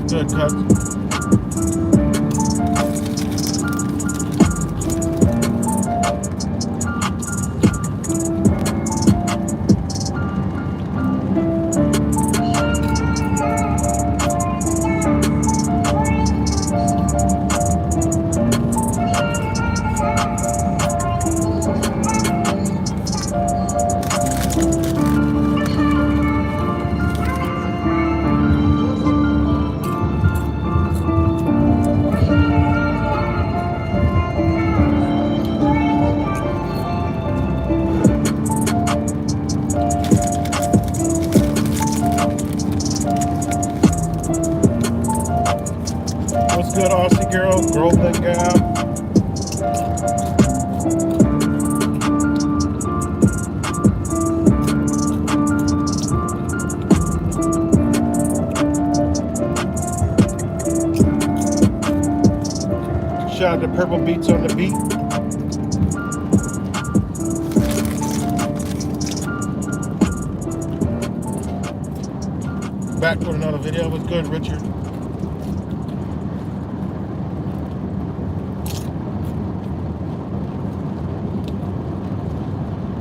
Good, cuz. What's good, Aussie girl? Groveland gal? Shout out to Purple Beats on the beat. Back with another video. What's good, Richard?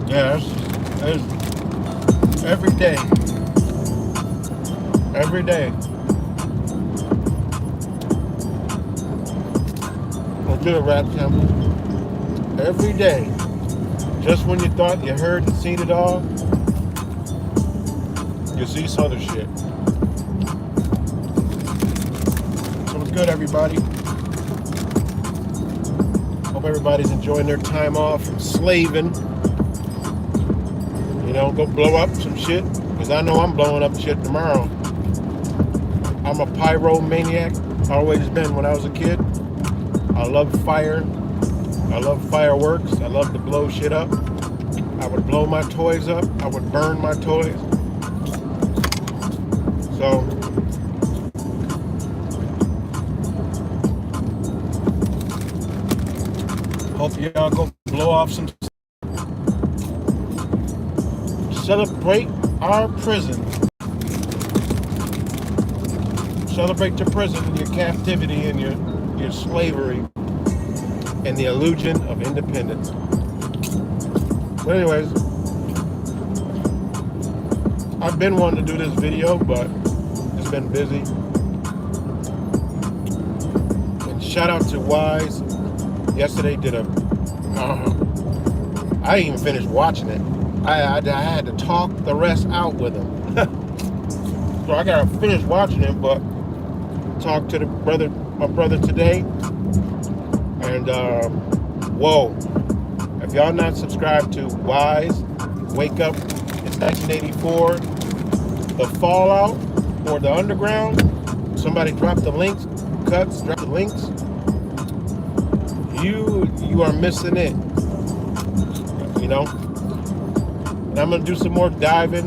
Yeah, it's every day. Every day. Let's do it, Rap Temple. Every day. Just when you thought you heard and seen it all, you see some other shit. So what's good, everybody? Hope everybody's enjoying their time off from slaving. You know, go blow up some shit. Because I know I'm blowing up shit tomorrow. I'm a pyromaniac. Always been when I was a kid. I love fire. I love fireworks. I love to blow shit up. I would blow my toys up. I would burn my toys. So, hope y'all go blow off some. Celebrate our prison. Celebrate your prison, your captivity, and your slavery, and the illusion of independence. But anyways, I've been wanting to do this video, but it's been busy. And shout out to Wise. Yesterday did a. I didn't even finish watching it. I had to talk the rest out with him. So I gotta finish watching it, but talk to my brother today. And whoa, if y'all not subscribed to Wise, Wake Up, it's 1984, The Fallout, or The Underground, somebody drop the links, cuts, drop the links. You are missing it, you know. And I'm gonna do some more diving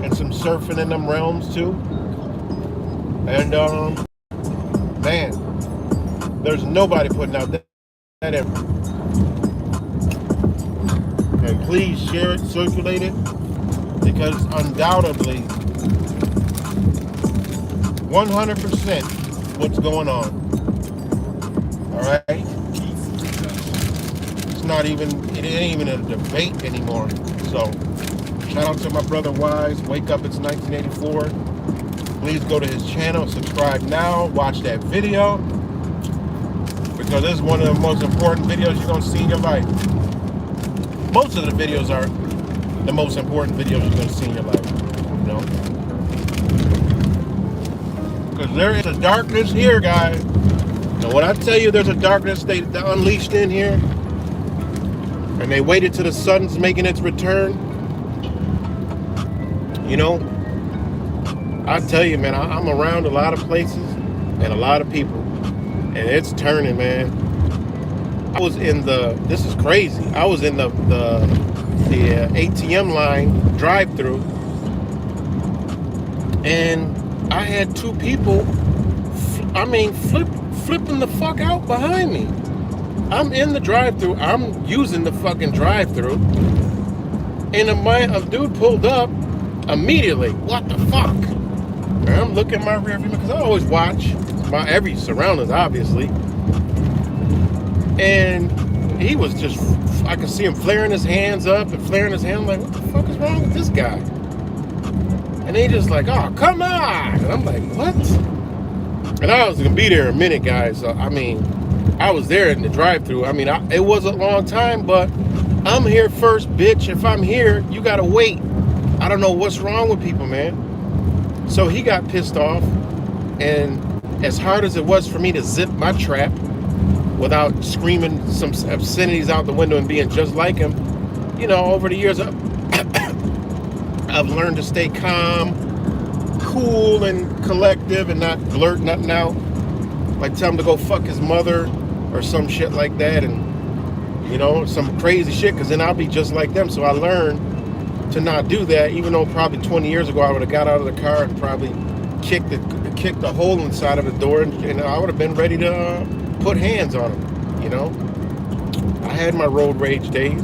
and some surfing in them realms too. And man, there's nobody putting out that ever. And please share it, circulate it, because undoubtedly 100% what's going on. Alright? It ain't even a debate anymore. So, shout out to my brother Wise. Wake Up, it's 1984. Please go to his channel, subscribe now, watch that video, because this is one of the most important videos you're going to see in your life. Most of the videos are the most important videos you're going to see in your life, you know? Because there is a darkness here, guys. And when I tell you there's a darkness they unleashed in here, and they waited till the sun's making its return, you know, I tell you, man, I'm around a lot of places and a lot of people, and it's turning, man. I was in this is crazy. I was in the ATM line drive-through, and I had two people, flipping the fuck out behind me. I'm in the drive-through. I'm using the fucking drive-through, and a dude pulled up immediately. What the fuck? And I'm looking at my rear view because I always watch my every surroundings, obviously. And he was just, I could see him flaring his hands up and flaring his hand. I'm like, what the fuck is wrong with this guy? And they just like, oh, come on. And I'm like, what? And I was going to be there in a minute, guys. So, I mean, I was there in the drive-thru. I mean, it was a long time, but I'm here first, bitch. If I'm here, you got to wait. I don't know what's wrong with people, man. So he got pissed off. And as hard as it was for me to zip my trap without screaming some obscenities out the window and being just like him, you know, over the years, I've learned to stay calm, cool, and collective and not blurt nothing out. Like tell him to go fuck his mother or some shit like that, and, you know, some crazy shit, because then I'll be just like them. So I learned to not do that, even though probably 20 years ago I would have got out of the car and probably kicked the hole inside of the door, and I would have been ready to put hands on him, you know. I had my road rage days,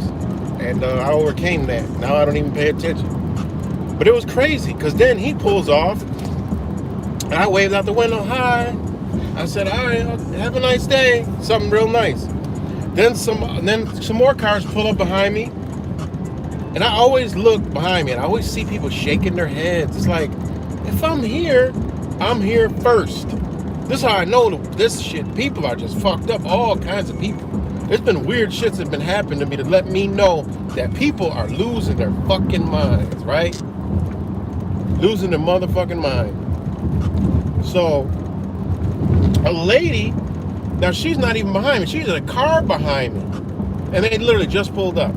and I overcame that. Now I don't even pay attention. But it was crazy, because then he pulls off, and I waved out the window, hi. I said, all right, have a nice day. Something real nice. Then some more cars pull up behind me, and I always look behind me, and I always see people shaking their heads. It's like, if I'm here first. This is how I know this shit. People are just fucked up. All kinds of people. There's been weird shits that have been happening to me to let me know that people are losing their fucking minds, right? Losing their motherfucking mind. So, a lady, now she's not even behind me. She's in a car behind me. And they literally just pulled up.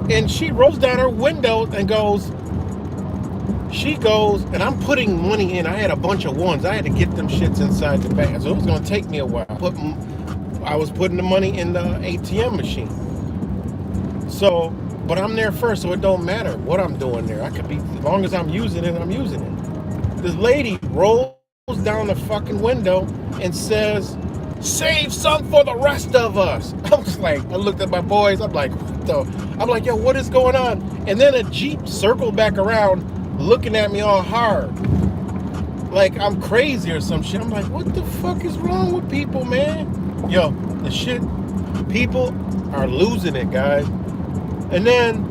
And she rolls down her window and she goes, and I'm putting money in. I had a bunch of ones. I had to get them shits inside the bag. So it was going to take me a while. I was putting the money in the ATM machine. So, but I'm there first, so it don't matter what I'm doing there. I could be, as long as I'm using it, I'm using it. This lady rolls down the fucking window and says, save some for the rest of us. I was like, I looked at my boys. I'm like, what the? I'm like, yo, what is going on? And then a Jeep circled back around, looking at me all hard, like I'm crazy or some shit. I'm like, what the fuck is wrong with people, man? Yo, the shit, people are losing it, guys. And then,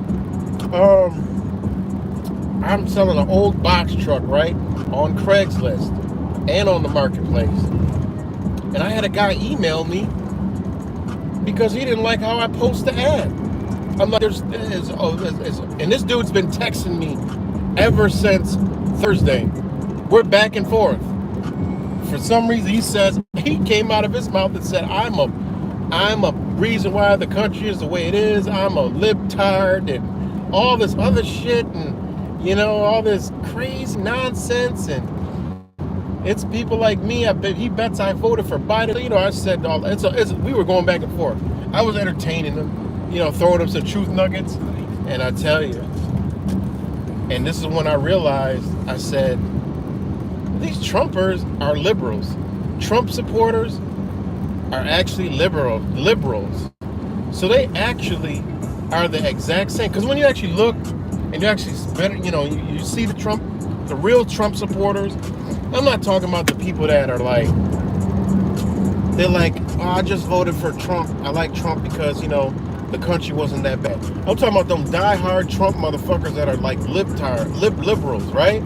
I'm selling an old box truck, right, on Craigslist and on the marketplace. And I had a guy email me because he didn't like how I post the ad. I'm like, and this dude's been texting me ever since Thursday. We're back and forth. For some reason, he came out of his mouth and said, I'm a reason why the country is the way it is. I'm a libtard and all this other shit, and, you know, all this crazy nonsense. And it's people like me. He bets I voted for Biden. You know, I said we were going back and forth. I was entertaining him, you know, throwing him some truth nuggets. And I tell you, and this is when I realized, I said, these Trumpers are liberals. Trump supporters are actually liberals. So they actually are the exact same. Because when you actually look and you actually better, you know, you see the real Trump supporters. I'm not talking about the people that are like, they're like, oh, I just voted for Trump. I like Trump because, you know, the country wasn't that bad. I'm talking about them diehard Trump motherfuckers that are like liberals, right?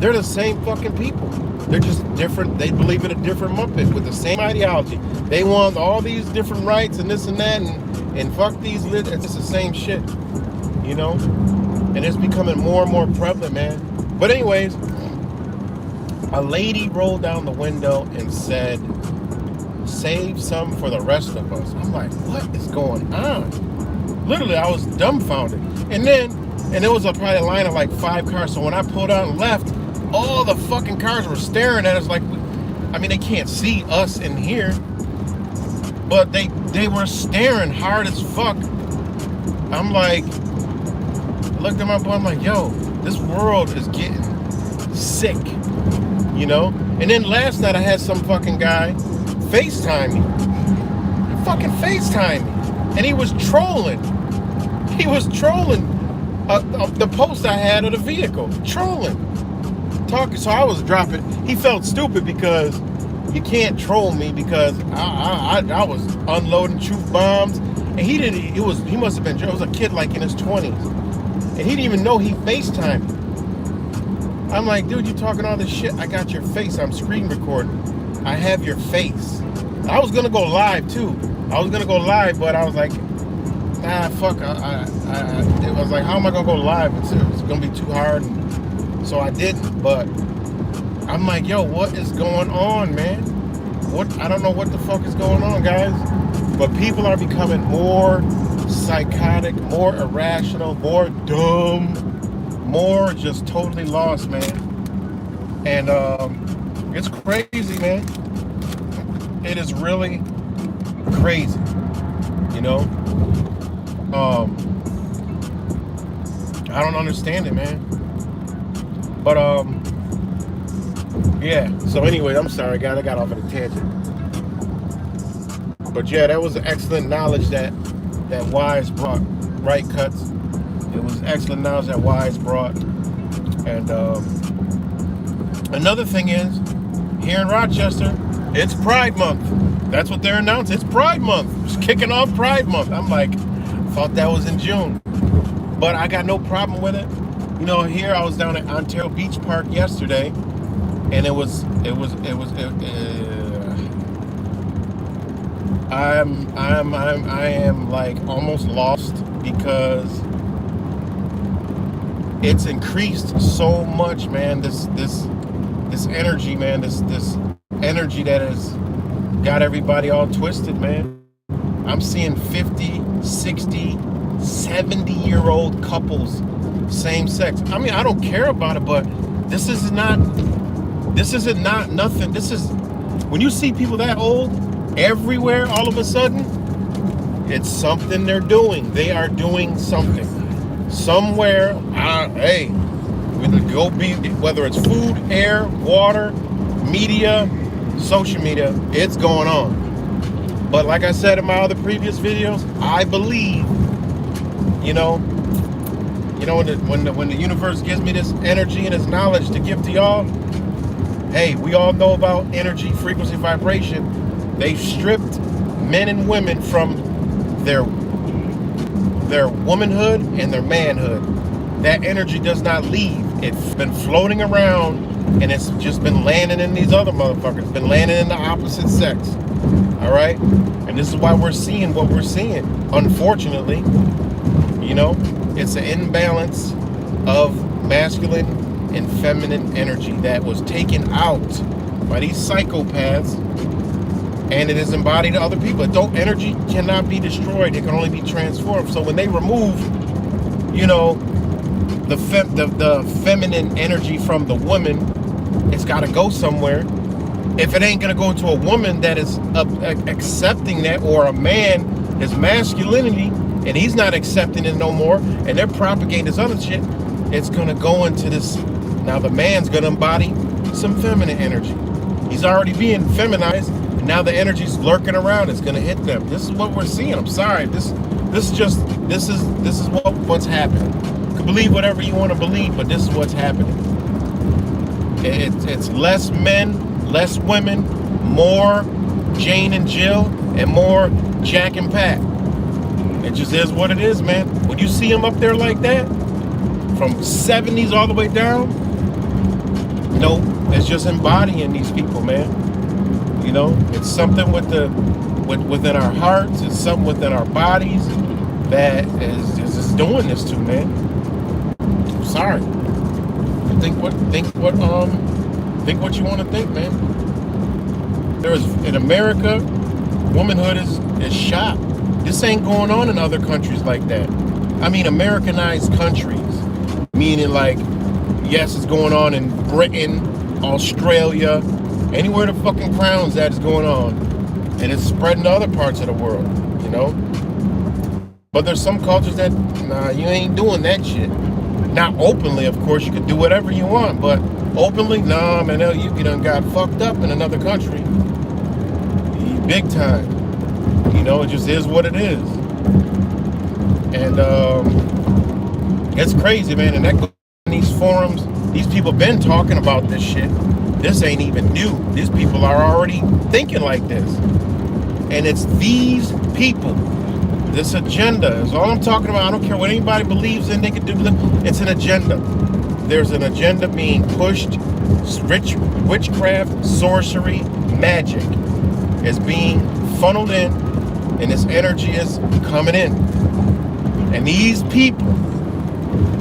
They're the same fucking people. They're just different. They believe in a different muppet with the same ideology. They want all these different rights and this and that, and fuck these it's just the same shit, you know? And it's becoming more and more prevalent, man. But anyways, a lady rolled down the window and said, save some for the rest of us. I'm like, what is going on? Literally, I was dumbfounded. And there was probably a line of like 5 cars. So when I pulled out and left, all the fucking cars were staring at us like, I mean, they can't see us in here, but they were staring hard as fuck. I'm like, I looked at my boy, I'm like, yo, this world is getting sick, you know? And then last night I had some fucking guy FaceTime me. And he was trolling. the post I had of the vehicle, trolling, talking. So I was dropping. He felt stupid because you can't troll me because I was unloading truth bombs, and he didn't. He must have been. It was a kid like in his 20s, and he didn't even know he FaceTimed me. I'm like, dude, you talking all this shit? I got your face. I'm screen recording. I have your face. I was gonna go live too. I was gonna go live, but I was like, nah, fuck. It was like, how am I gonna go live? It's gonna be too hard. And so I didn't. But I'm like, yo, what is going on, man? I don't know what the fuck is going on, guys. But people are becoming more psychotic, more irrational, more dumb, more just totally lost, man. And it's crazy, man. It is really crazy, you know. I don't understand it, man. But yeah. So anyway, I'm sorry, guys. I got off on a tangent. But yeah, that was excellent knowledge that Wise brought. Right Cuts. It was excellent knowledge that Wise brought. And another thing is, here in Rochester, it's Pride Month. That's what they're announcing. It's Pride Month. It's kicking off Pride Month. I'm like, thought that was in June. But I got no problem with it. You know, here I was down at Ontario Beach Park yesterday, and I am like almost lost because it's increased so much, man. This energy, man. This energy that has got everybody all twisted, man. I'm seeing 50, 60, 70-year-old couples, same sex. I mean, I don't care about it, but this is not nothing. This is, when you see people that old everywhere, all of a sudden, it's something they're doing. They are doing something. Somewhere, hey, whether it's food, air, water, media, social media, it's going on. But like I said in my other previous videos, I believe, you know, when the universe gives me this energy and this knowledge to give to y'all, hey, we all know about energy, frequency, vibration. They've stripped men and women from their womanhood and their manhood. That energy does not leave. It's been floating around, and it's just been landing in these other motherfuckers. Been landing in the opposite sex. All right? And this is why we're seeing what we're seeing. Unfortunately, you know, it's an imbalance of masculine and feminine energy that was taken out by these psychopaths, and it is embodied to other people. Energy cannot be destroyed. It can only be transformed. So when they remove, you know, the feminine energy from the woman, it's got to go somewhere. If it ain't going to go to a woman that is accepting that, or a man, his masculinity, and he's not accepting it no more, and they're propagating this other shit, it's going to go into this. Now the man's going to embody some feminine energy. He's already being feminized, and now the energy's lurking around. It's going to hit them. This is what we're seeing. I'm sorry. This is what's happening. You can believe whatever you want to believe, but this is what's happening. It's less men, less women, more Jane and Jill, and more Jack and Pat. It just is what it is, man. When you see them up there like that, from 70s all the way down, no, it's just embodying these people, man. You know, it's something within our hearts, it's something within our bodies that is just doing this to, man. I'm sorry. Think what you want to think, man. In America, womanhood is shot. This ain't going on in other countries like that. I mean, Americanized countries, meaning like, yes, it's going on in Britain, Australia, anywhere the fucking crown's at is going on, and it's spreading to other parts of the world, you know. But there's some cultures that, nah, you ain't doing that shit. Not openly, of course, you can do whatever you want, but openly, nah, man, you done got fucked up in another country. Big time. You know, it just is what it is. And It's crazy, man. And that goes in these forums. These people been talking about this shit. This ain't even new. These people are already thinking like this. And it's these people. This agenda is all I'm talking about. I don't care what anybody believes in. They can do it. It's an agenda. There's an agenda being pushed. Witchcraft, sorcery, magic is being funneled in, and this energy is coming in. And these people,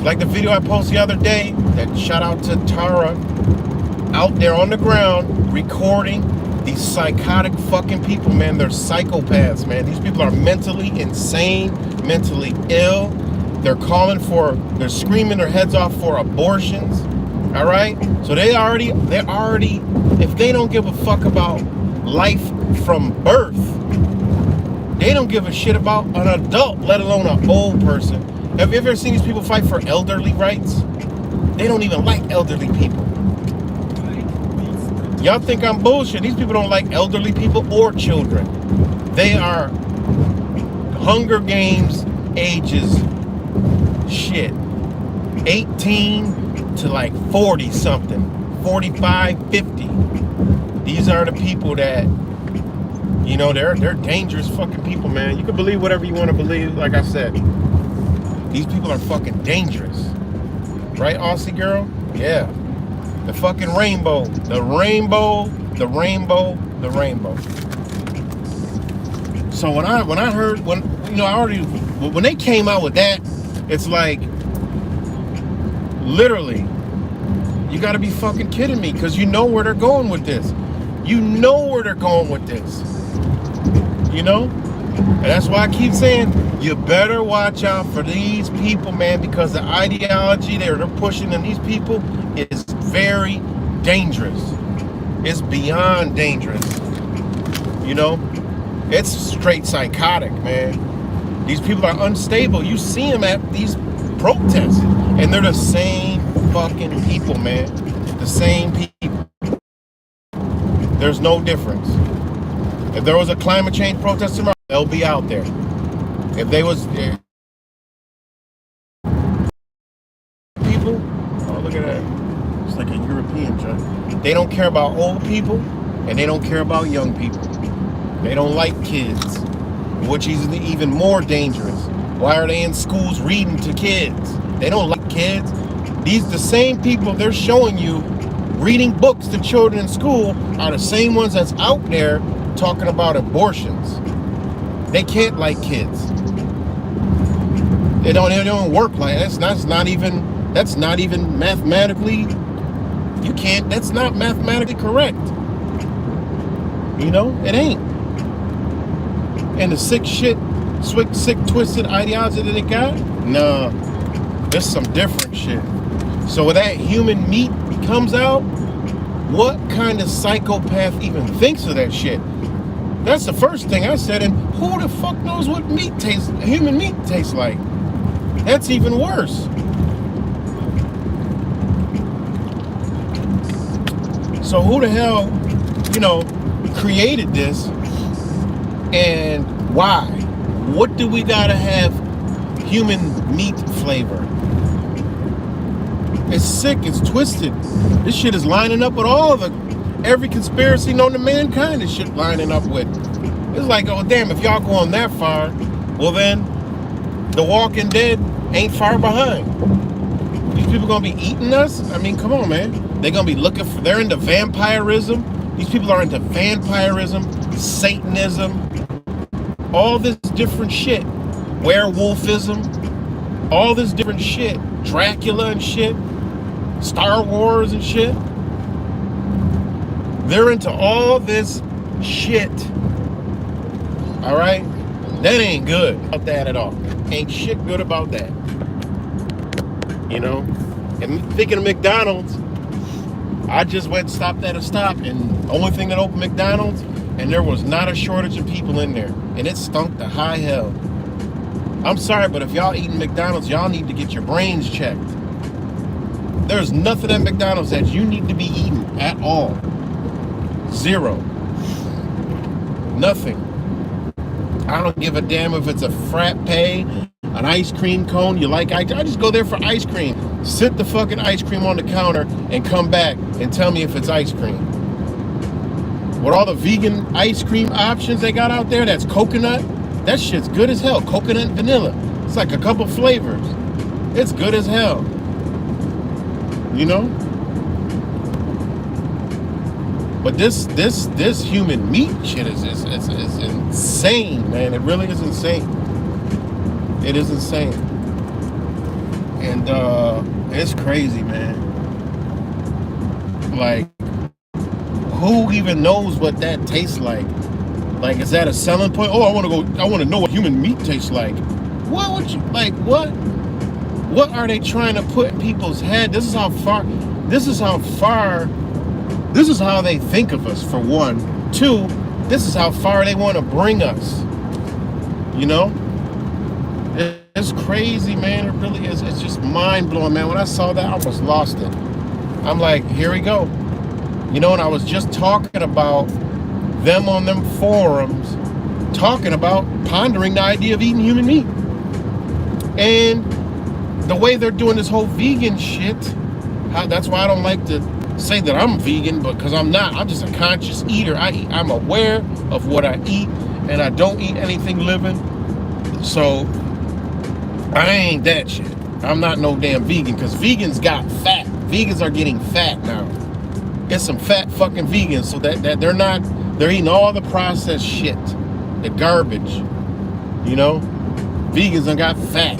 like the video I posted the other day, that shout out to Tara, out there on the ground recording these psychotic fucking people, man. They're psychopaths, man. These people are mentally insane, mentally ill. They're screaming their heads off for abortions. All right? So they're already, if they don't give a fuck about life from birth, they don't give a shit about an adult, let alone an old person. Have you ever seen these people fight for elderly rights? They don't even like elderly people. Y'all think I'm bullshit. These people don't like elderly people or children. They are Hunger Games ages shit. 18 to like 40 something. 45, 50. These are the people that, you know, they're dangerous fucking people, man. You can believe whatever you want to believe. Like I said, these people are fucking dangerous. Right, Aussie girl? Yeah. The fucking rainbow. The rainbow. The rainbow. The rainbow. So when I heard, when they came out with that, it's like, literally, you gotta be fucking kidding me, because you know where they're going with this. You know where they're going with this. You know? And that's why I keep saying, you better watch out for these people, man, because the ideology they're pushing in these people is very dangerous. It's beyond dangerous. You know? It's straight psychotic, man. These people are unstable. You see them at these protests, and they're the same fucking people, man. The same people. There's no difference. If there was a climate change protest tomorrow, they'll be out there. If they was people, oh, look at that. It's like a European joint. They don't care about old people, and they don't care about young people. They don't like kids, which is even more dangerous. Why are they in schools reading to kids? They don't like kids. The same people they're showing you reading books to children in school are the same ones that's out there talking about abortions. They can't like kids. They don't work like that. That's not even mathematically, that's not mathematically correct. You know, it ain't. And the sick, twisted ideology that they got, nah, there's some different shit. So when that human meat comes out, what kind of psychopath even thinks of that shit? That's the first thing I said, and who the fuck knows what human meat tastes like? That's even worse. So who the hell, created this, and why? What do we gotta have human meat flavor? It's sick, it's twisted. This shit is lining up with every conspiracy known to mankind. This shit lining up with. It's like, oh damn, if y'all going that far, well then, The Walking Dead ain't far behind. These people gonna be eating us? I mean, come on, man. They're gonna be they're into vampirism. These people are into vampirism, Satanism, all this different shit. Werewolfism, all this different shit. Dracula and shit. Star Wars and shit. They're into all this shit. Alright? That ain't good about that at all. Ain't shit good about that. You know? And thinking of McDonald's, I just went and stopped at a stop, and the only thing that opened McDonald's, and there was not a shortage of people in there. And it stunk to high hell. I'm sorry, but if y'all eating McDonald's, y'all need to get your brains checked. There's nothing at McDonald's that you need to be eating at all. Zero. Nothing. I don't give a damn if it's a frappe An ice cream cone, you like I just go there for ice cream. Sit the fucking ice cream on the counter and come back and tell me if it's ice cream. With all the vegan ice cream options they got out there, that's coconut, that shit's good as hell. Coconut and vanilla. It's like a couple flavors. It's good as hell. You know? But this human meat shit is insane, man. It really is insane. It is insane. And it's crazy, man. Like, who even knows what that tastes like? Like, is that a selling point? Oh, I want to know what human meat tastes like. What would you like? What are they trying to put in people's head? This is how they think of us, for one. Two, this is how far they want to bring us. You know? It's crazy, man. It really is. It's just mind-blowing, man. When I saw that, I almost lost it. I'm like, here we go. You know, and I was just talking about them on them forums, talking about pondering the idea of eating human meat. And the way they're doing this whole vegan shit, that's why I don't like to say that I'm vegan, because I'm not. I'm just a conscious eater. I'm aware of what I eat, and I don't eat anything living. So I ain't that shit. I'm not no damn vegan, because vegans got fat. Vegans are getting fat now. It's some fat fucking vegans, so that they're eating all the processed shit, the garbage. You know, vegans done got fat.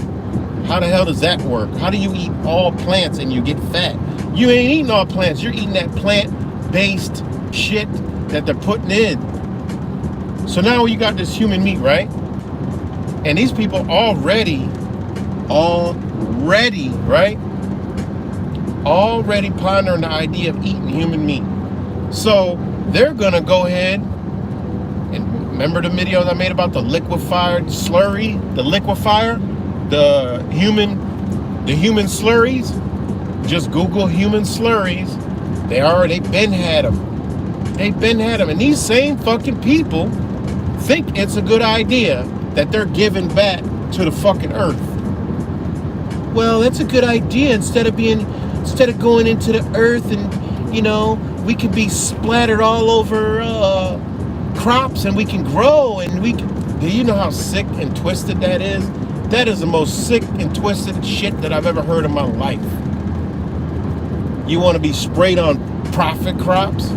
How the hell does that work? How do you eat all plants and you get fat? You ain't eating all plants. You're eating that plant-based shit that they're putting in. So now you got this human meat, right? And these people already, right? Already pondering the idea of eating human meat. So they're gonna go ahead and remember the videos I made about the liquefied slurry, the liquefier, the human slurries. Just Google human slurries. They've been had them. They've been had them. And these same fucking people think it's a good idea that they're giving back to the fucking earth. Well, that's a good idea. Instead of going into the earth and, you know, we could be splattered all over crops and we can grow and we can. Do you know how sick and twisted that is? That is the most sick and twisted shit that I've ever heard in my life. You want to be sprayed on profit crops?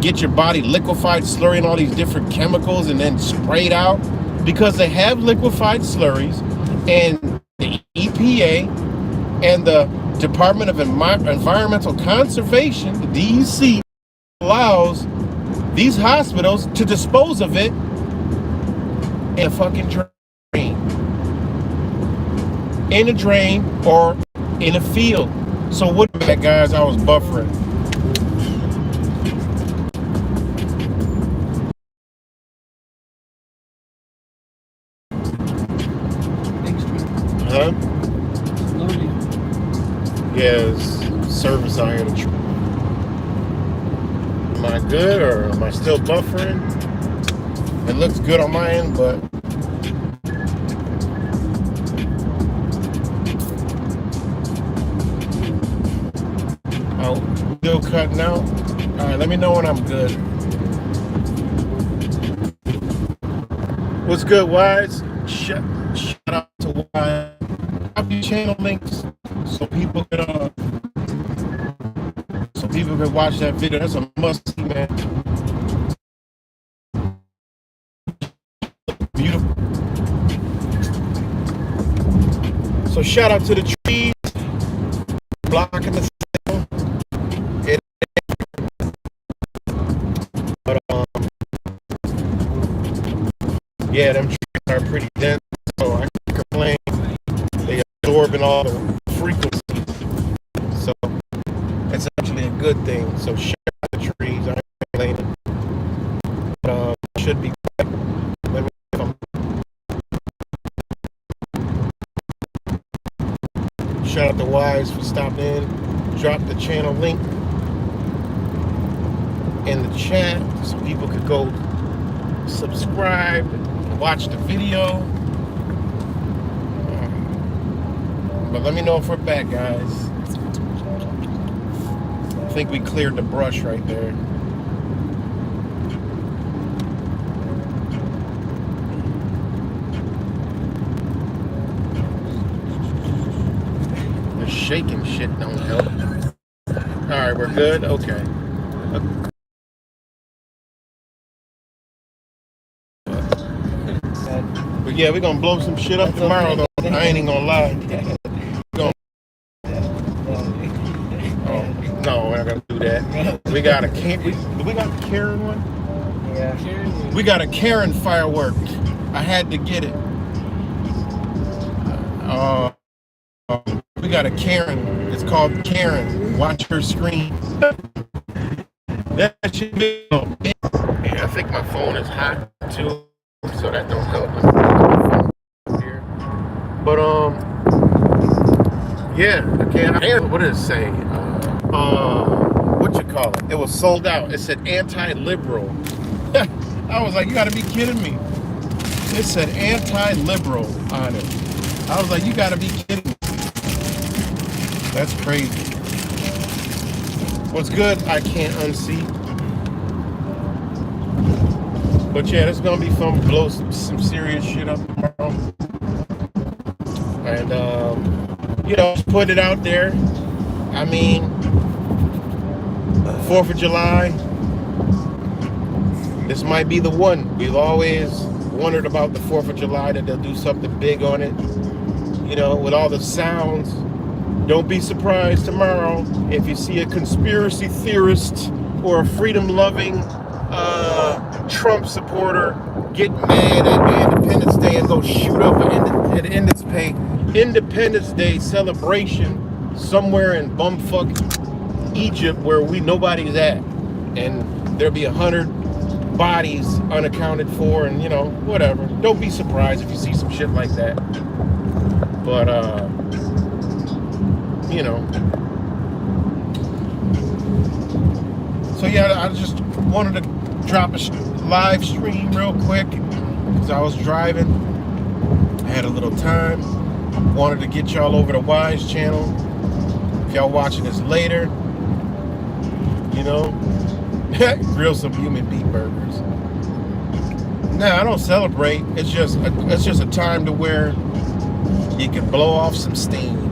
Get your body liquefied, slurring all these different chemicals and then sprayed out? Because they have liquefied slurries, and the EPA and the Department of Environmental Conservation, the DEC, allows these hospitals to dispose of it in a fucking drain. In a drain or in a field. So what that, guys? I was buffering. Huh? Yeah, service out here. Am I good or am I still buffering? It looks good on my end, but still cutting out. All right, let me know when I'm good. What's good, Wise? Shout out to Wise. Drop your channel links so people can watch that video. That's a must see, man. Beautiful. So shout out to the trees blocking the signal. Yeah, them trees are pretty dense, so I can't complain. They absorbing all the frequencies, so it's actually a good thing. So shout out the trees. I ain't complaining. But should be. Let me shout out to Wise for stopping in. Drop the channel link in the chat so people could go subscribe, watch the video. But let me know if we're back, guys. I think we cleared the brush right there. The shaking shit don't help. Alright, we're good? Okay. But yeah, we're gonna blow some shit up tomorrow though. I ain't even gonna lie. Oh, no, we're not gonna do that. We got a Karen one? Yeah. We got a Karen firework. I had to get it. We got a Karen. It's called Karen. Watch her screen. That should be. Yeah, I think my phone is hot too, so that don't help. But yeah, what did it say? What you call it? It was sold out. It said anti-liberal. I was like, you gotta be kidding me. It said anti-liberal on it. I was like, you gotta be kidding me. That's crazy. What's good, I can't unsee. But yeah, it's gonna be fun. Blow some serious shit up tomorrow. And just put it out there. I mean, 4th of July, this might be the one. We've always wondered about the 4th of July, that they'll do something big on it. With all the sounds. Don't be surprised tomorrow if you see a conspiracy theorist or a freedom-loving Trump supporter get mad at Independence Day and go shoot up an Independence Day celebration somewhere in bumfuck Egypt where nobody's at, and there'll be 100 bodies unaccounted for, and whatever. Don't be surprised if you see some shit like that. But so yeah, I just wanted to drop a live stream real quick because I was driving. I had a little time. Wanted to get y'all over to Wise channel. If y'all watching this later, grill some human beef burgers. Nah, I don't celebrate. It's just a time to where you can blow off some steam.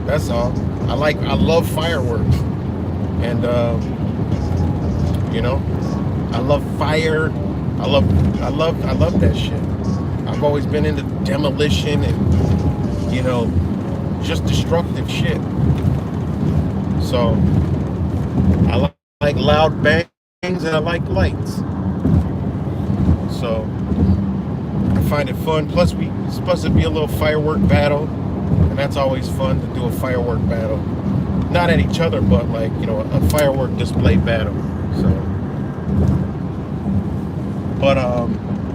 That's all. I love fireworks, and I love fire. I love that shit. I've always been into demolition and just destructive shit. So I like loud bangs and I like lights. So I find it fun. Plus, it's supposed to be a little firework battle, and that's always fun to do a firework battle. Not at each other, but a firework display battle. So, but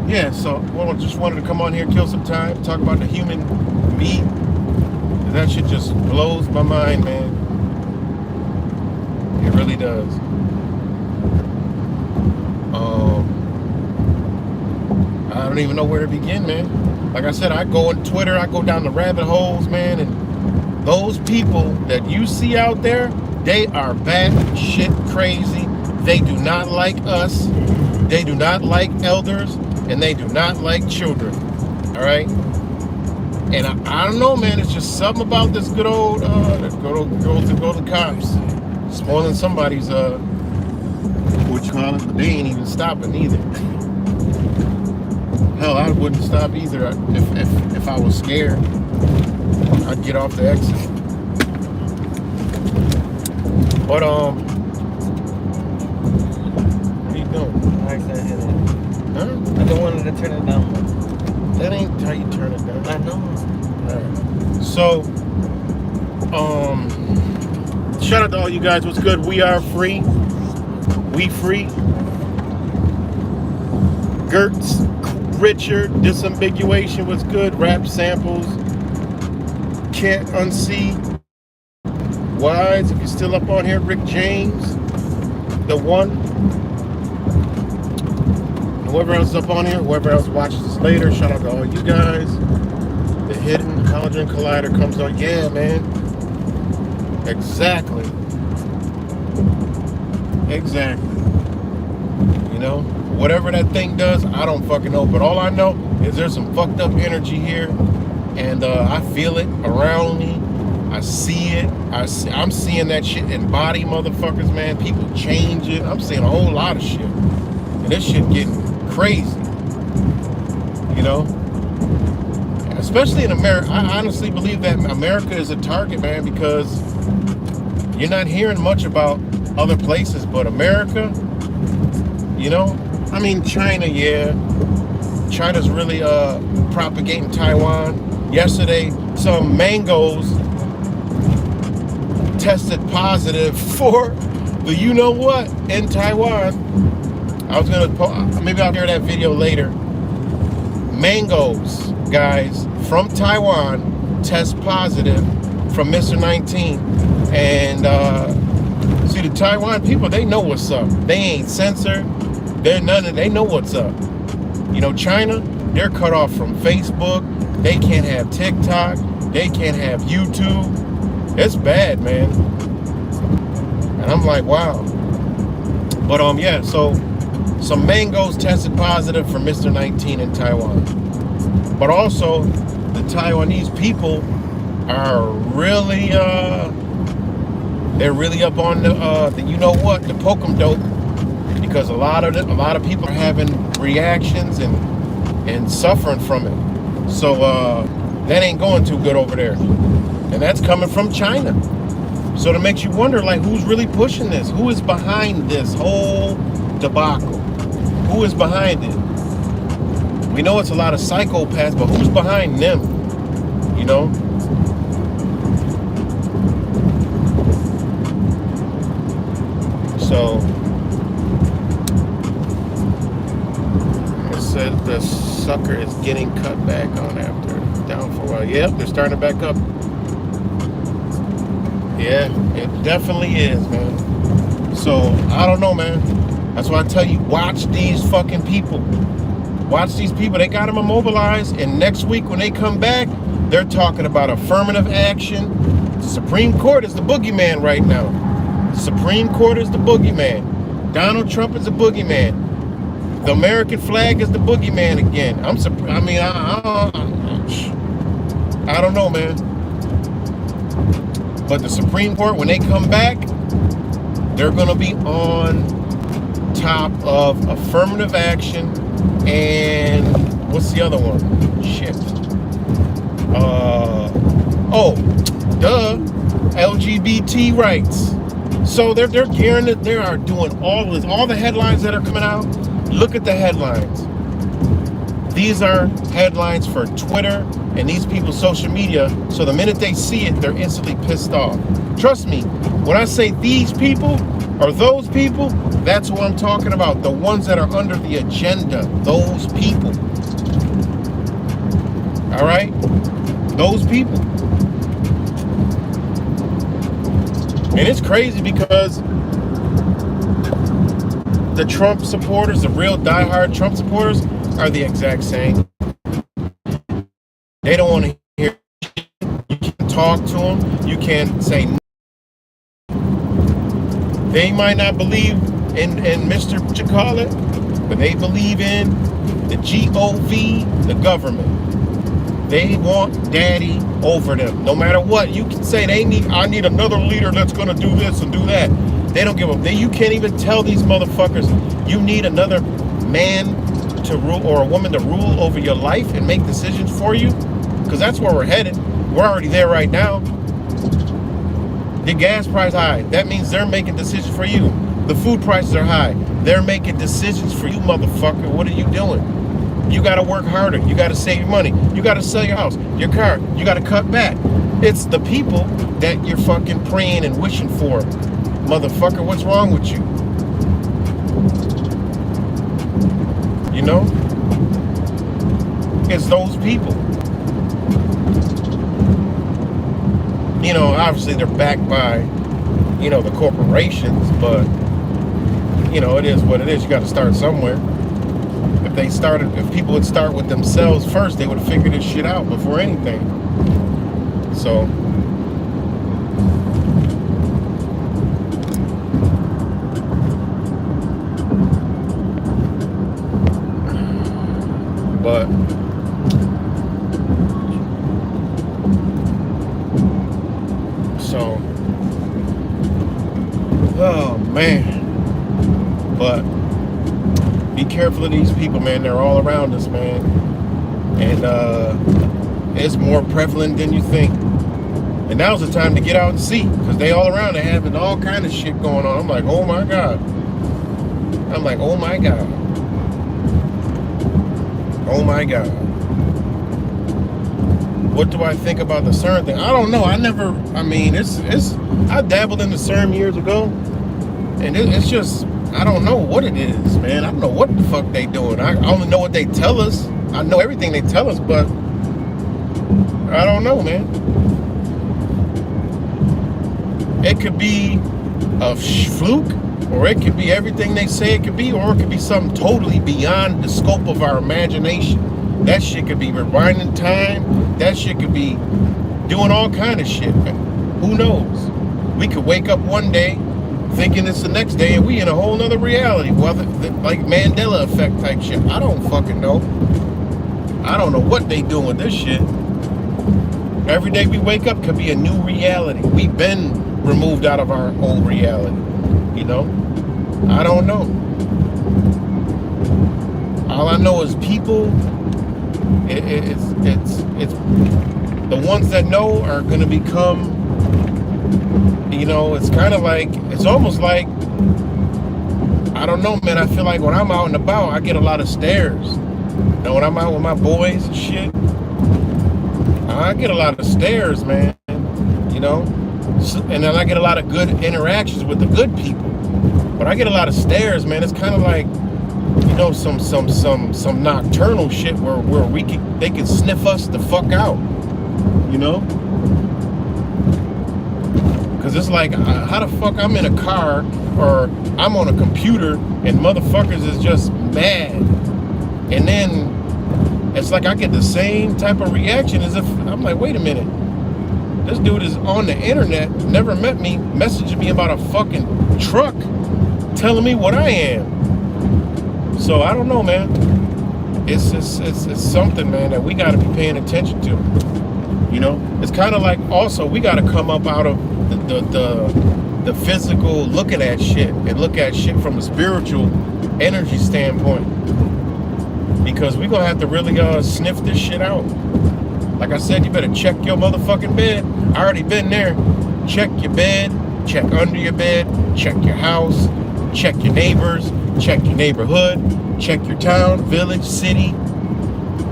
yeah. So, just wanted to come on here, kill some time, talk about the human meat. That shit just blows my mind, man. It really does. I don't even know where to begin, man. Like I said, I go on Twitter, I go down the rabbit holes, man, and those people that you see out there, they are bad shit crazy. They do not like us. They do not like elders, and they do not like children. All right? And I don't know, man. It's just something about this good old cops spoiling somebody's what you call it. But they ain't even stopping either. Hell, I wouldn't stop either if I was scared. I'd get off the exit. But what are you doing? I accidentally hit it. Huh? I don't want to turn it down. That ain't how you turn it down. I know. Alright. So, shout out to all you guys. What's good? We are free. We free. Gertz, Richard, Disambiguation was good. Rap samples. Can't unsee. Wise, if you're still up on here. Rick James, the one. Whoever else is up on here, whoever else watches this later, shout out to all you guys. The Hidden Hadron Collider comes on. Yeah, man. Exactly. Exactly. You know, whatever that thing does, I don't fucking know. But all I know is there's some fucked up energy here, and I feel it around me. I see it. I'm seeing that shit in body, motherfuckers, man. People changing. I'm seeing a whole lot of shit, and this shit getting crazy. You know, especially in America. I honestly believe that America is a target, man, because you're not hearing much about other places, but America. You know, I mean, China, yeah. China's really propagating Taiwan. Yesterday, some mangoes tested positive for the you-know-what in Taiwan. I was gonna, maybe I'll hear that video later. Mangoes, guys, from Taiwan test positive from Mr. 19. And see, the Taiwan people, they know what's up. They ain't censored. They're none of, they know what's up. You know, China, they're cut off from Facebook. They can't have TikTok. They can't have YouTube. It's bad, man. And I'm like, wow. But yeah, so some mangoes tested positive for Mr. 19 in Taiwan. But also, the Taiwanese people are really, they're really up on the you know what, the Pokem dope. Because a lot of people are having reactions and suffering from it. So that ain't going too good over there, and that's coming from China. So it makes you wonder, like, who's really pushing this? Who is behind this whole debacle? Who is behind it? We know it's a lot of psychopaths, but who's behind them? You know. So. The sucker is getting cut back on after down for a while. Yep, they're starting to back up. Yeah, it definitely is, man. So I don't know, man. That's why I tell you, watch these fucking people. Watch these people. They got them immobilized, and next week when they come back, they're talking about affirmative action. The Supreme Court is the boogeyman right now. The Supreme Court is the boogeyman. Donald Trump is the boogeyman. The American flag is the boogeyman again. I'm surprised. I mean, I don't know, man. But the Supreme Court, when they come back, they're going to be on top of affirmative action and what's the other one? Shit. LGBT rights. So they're gearing it. They are doing all this. All the headlines that are coming out. Look at the headlines. These are headlines for Twitter and these people's social media. So the minute they see it, they're instantly pissed off. Trust me, when I say these people or those people, that's what I'm talking about. The ones that are under the agenda. Those people. All right? Those people. And it's crazy because the Trump supporters, the real diehard Trump supporters, are the exact same. They don't want to hear. You can talk to them. You can say. They might not believe in Mr. What you call it, but they believe in the GOV, the government. They want daddy over them. No matter what, you can say I need another leader that's going to do this and do that. They don't give a. You can't even tell these motherfuckers you need another man to rule or a woman to rule over your life and make decisions for you, because that's where we're headed. We're already there right now. The gas price high. That means they're making decisions for you. The food prices are high. They're making decisions for you, motherfucker. What are you doing? You got to work harder. You got to save your money. You got to sell your house, your car. You got to cut back. It's the people that you're fucking praying and wishing for. Motherfucker, what's wrong with you? You know? It's those people. You know, obviously they're backed by, you know, the corporations, but, you know, it is what it is. You got to start somewhere. If people would start with themselves first, they would have figured this shit out before anything. So, but so, oh man, but be careful of these people, man. They're all around us, man, and it's more prevalent than you think. And now's the time to get out and see, because they all around. They're having all kind of shit going on. I'm like, oh my god. I'm like, oh my god. Oh my god. What do I think about the CERN thing? I don't know. I dabbled in the CERN years ago, and it's just, I don't know what it is, man. I don't know what the fuck they doing. I only know what they tell us. I know everything they tell us, but I don't know, man. It could be a fluke, or it could be everything they say it could be, or it could be something totally beyond the scope of our imagination. That shit could be rewinding time. That shit could be doing all kind of shit. Who knows? We could wake up one day thinking it's the next day and we in a whole nother reality. Well, like Mandela effect type shit. I don't fucking know. I don't know what they doing with this shit. Every day we wake up could be a new reality. We've been removed out of our old reality. You know? I don't know. All I know is people, it's the ones that know are gonna become, you know, it's kind of like, it's almost like, I don't know, man. I feel like when I'm out and about, I get a lot of stares. You know, when I'm out with my boys and shit, I get a lot of stares, man. You know, and then I get a lot of good interactions with the good people, but I get a lot of stares, man. It's kind of like, you know, some nocturnal shit where they can sniff us the fuck out, you know. Because it's like, how the fuck I'm in a car or I'm on a computer and motherfuckers is just mad. And then it's like I get the same type of reaction as if, I'm like, wait a minute. This dude is on the internet, never met me, messaging me about a fucking truck, telling me what I am. So I don't know, man. It's something, man, that we got to be paying attention to. You know, it's kind of like, also we got to come up out of the physical looking at shit and look at shit from a spiritual energy standpoint, because we gonna have to really sniff this shit out. Like I said, you better check your motherfucking bed. I already been there. Check your bed, check under your bed, check your house, check your neighbors, check your neighborhood, check your town, village, city,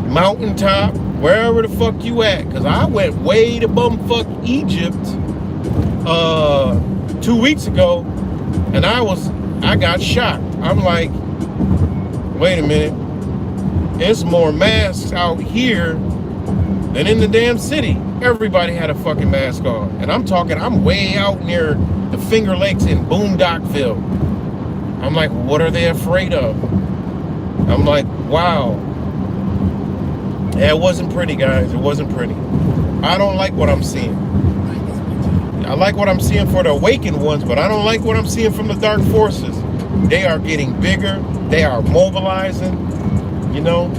mountaintop, wherever the fuck you at. Cause I went way to bumfuck Egypt 2 weeks ago, and I got shocked. I'm like, wait a minute, it's more masks out here than in the damn city. Everybody had a fucking mask on, and I'm way out near the Finger Lakes in Boondockville. I'm like, what are they afraid of? I'm like, wow. Yeah, it wasn't pretty, guys. It wasn't pretty. I don't like what I'm seeing. I like what I'm seeing for the awakened ones, but I don't like what I'm seeing from the dark forces. They are getting bigger. They are mobilizing, you know,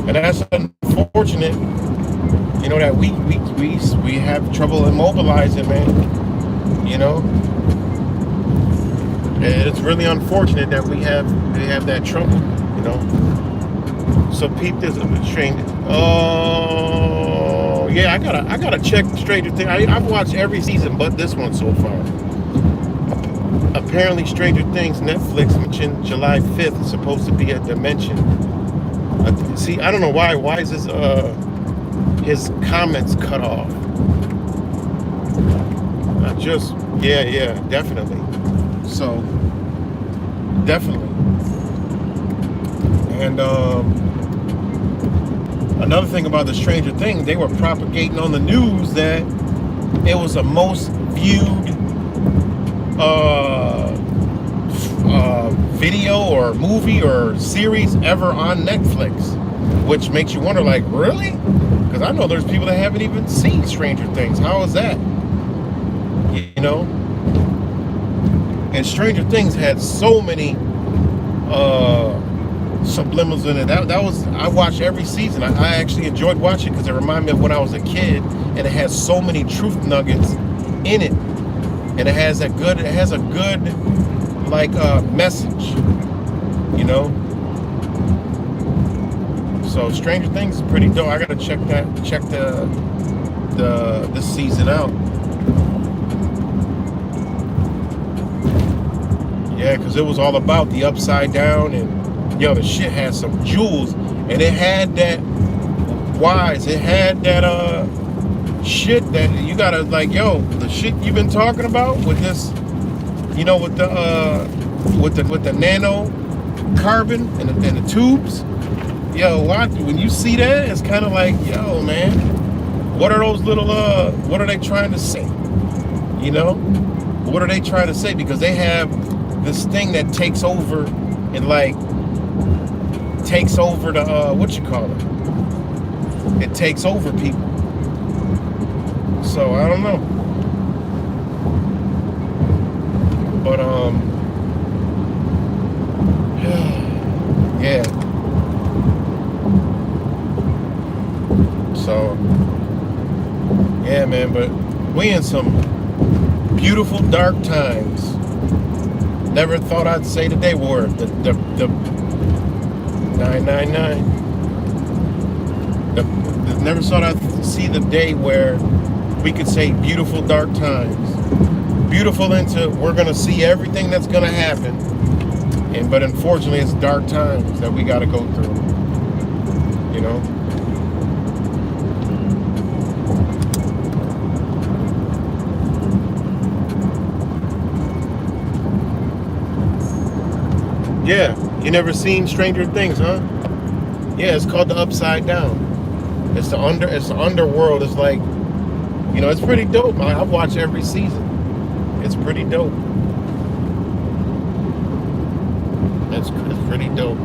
and that's unfortunate. You know that we have trouble in mobilizing, man. You know, and it's really unfortunate that we have that trouble. You know, so peep this strange. Oh yeah, I gotta check Stranger Things. I've watched every season but this one so far. Apparently, Stranger Things Netflix mentioned July 5th is supposed to be a dimension. See, I don't know why. Why is this his comments cut off? Yeah, definitely. So, definitely. And another thing about the Stranger Things, they were propagating on the news that it was the most viewed video or movie or series ever on Netflix, which makes you wonder, like, really? Because I know there's people that haven't even seen Stranger Things. How is that? You know? And Stranger Things had so many subliminals in it. That was, I watched every season. I actually enjoyed watching because it reminded me of when I was a kid, and it has so many truth nuggets in it, and it has a good like message, you know. So Stranger Things is pretty dope. I gotta check this season out. Yeah, because it was all about the upside down, and yo, the shit had some jewels, and it had that wise, it had that shit that you gotta, like, yo, the shit you've been talking about with this, you know, with the nano carbon and the tubes. Yo, when you see that, it's kind of like, yo, man, what are those little what are they trying to say? You know, what are they trying to say? Because they have this thing that takes over and like takes over the what you call it? It takes over people. So I don't know, but yeah. So yeah, man. But we in some beautiful dark times. Never thought I'd say the day word. The 999. Never thought I'd see the day where we could say beautiful dark times. Beautiful into we're gonna see everything that's gonna happen. But unfortunately it's dark times that we gotta go through. You know? Yeah, you never seen Stranger Things, huh? Yeah, it's called The Upside Down. It's the underworld. It's like, you know, it's pretty dope. I've watched every season. It's pretty dope. It's pretty dope.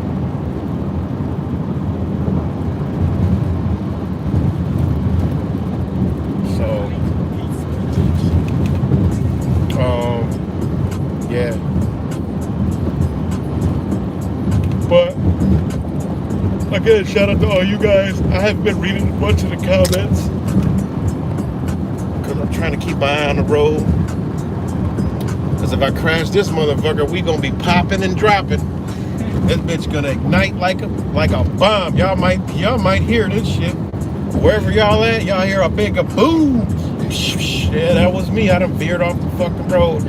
So, yeah. But again, shout out to all you guys. I haven't been reading a bunch of the comments because I'm trying to keep my eye on the road. Because if I crash this motherfucker, we gonna be popping and dropping. This bitch gonna ignite like a bomb. Y'all might hear this shit. Wherever y'all at, y'all hear a big boom. Yeah, that was me. I done veered off the fucking road.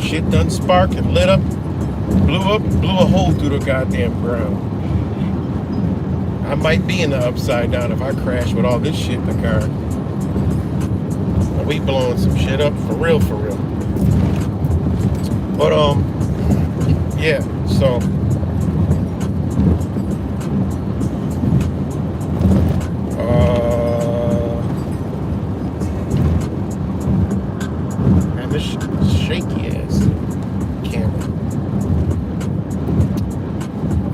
Shit done sparked and lit up. Blew a hole through the goddamn ground. I might be in the upside down if I crash with all this shit in the car. We blowing some shit up for real. But yeah, so man, this shaky ass camera.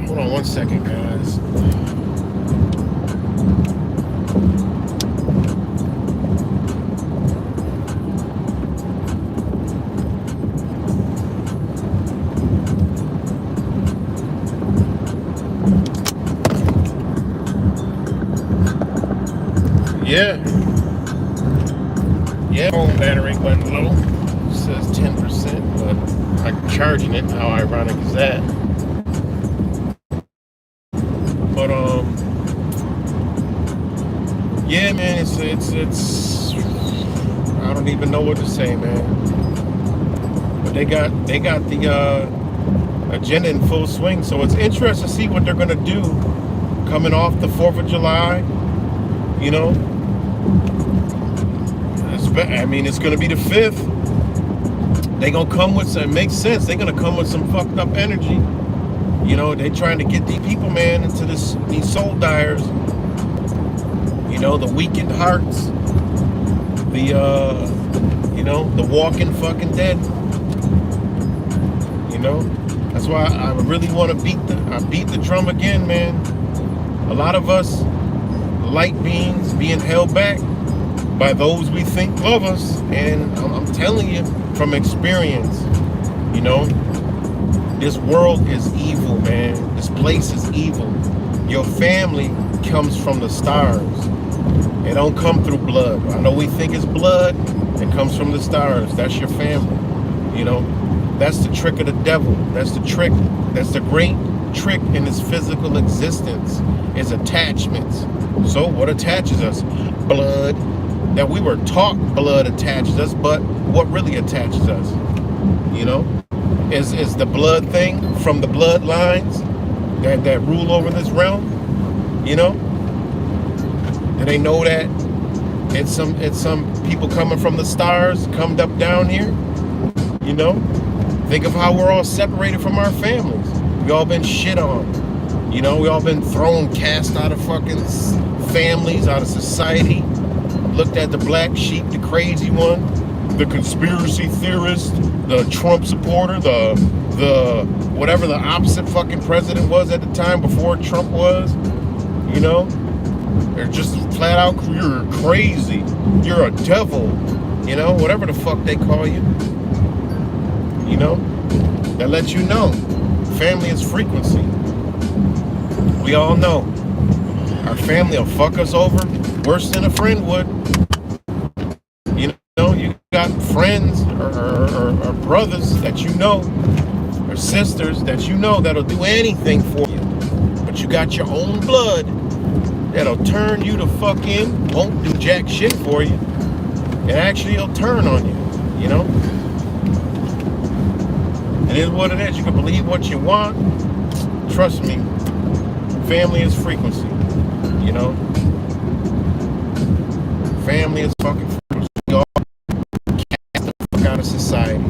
Hold on 1 second, guys. Yeah, phone battery went low. It says 10%, but I'm charging it. How ironic is that? But yeah, man, it's I don't even know what to say, man. But they got the agenda in full swing, so it's interesting to see what they're gonna do coming off the 4th of July. You know, I mean, it's gonna be the 5th. They gonna come with some, it makes sense. They're gonna come with some fucked up energy. You know, they trying to get these people, man, into these soul dyers. You know, the weakened hearts, the walking fucking dead. You know, That's why I really want to beat the drum again, man. A lot of us light beings being held back by those we think love us, and I'm telling you from experience, you know, this world is evil, man. This place is evil. Your family comes from the stars. It don't come through blood. I know we think it's blood. It comes from the stars. That's your family. You know, that's the trick of the devil. That's the trick. That's the great trick in this physical existence is attachments. So what attaches us? Blood. That we were taught blood attaches us, but what really attaches us? You know, is the blood thing from the bloodlines that rule over this realm. You know, and they know that it's some people coming from the stars, come up down here. You know, think of how we're all separated from our families. We all been shit on. You know, we all been thrown, cast out of fucking families, out of society. Looked at the black sheep, the crazy one, the conspiracy theorist, the Trump supporter, the whatever the opposite fucking president was at the time before Trump was. You know, they're just flat out, you're crazy, you're a devil, you know, whatever the fuck they call you. You know, that lets you know family is frequency. We all know our family will fuck us over worse than a friend would. You know, you got friends or brothers that you know, or sisters that you know that'll do anything for you. But you got your own blood that'll turn you to fucking, won't do jack shit for you. And actually it'll turn on you, you know? It is what it is. You can believe what you want. Trust me, family is frequency, you know? Family is fucking frequency. We all cast the fuck out of society,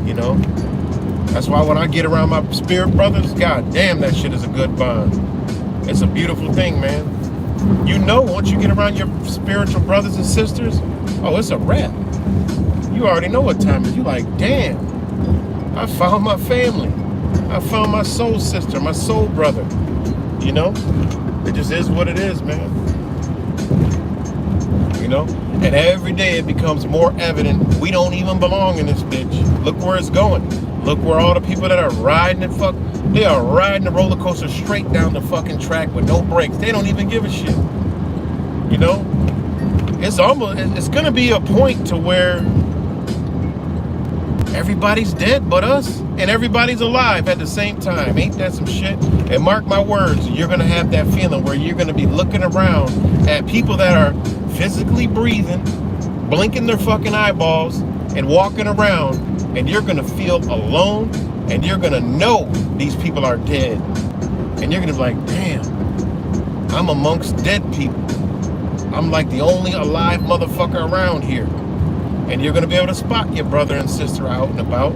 you know? That's why when I get around my spirit brothers, god damn, that shit is a good bond. It's a beautiful thing, man. You know, once you get around your spiritual brothers and sisters, oh, it's a wrap. You already know what time it is. You like, damn, I found my family. I found my soul sister, my soul brother. You know? It just is what it is, man. You know? And every day it becomes more evident we don't even belong in this bitch. Look where it's going. Look where all the people that are riding it, they are riding the roller coaster straight down the fucking track with no brakes. They don't even give a shit. You know? It's gonna be a point to where everybody's dead but us, and everybody's alive at the same time. Ain't that some shit? And mark my words, you're gonna have that feeling where you're gonna be looking around at people that are physically breathing, blinking their fucking eyeballs, and walking around, and you're gonna feel alone, and you're gonna know these people are dead. And you're gonna be like, damn, I'm amongst dead people. I'm like the only alive motherfucker around here. And you're gonna be able to spot your brother and sister out and about.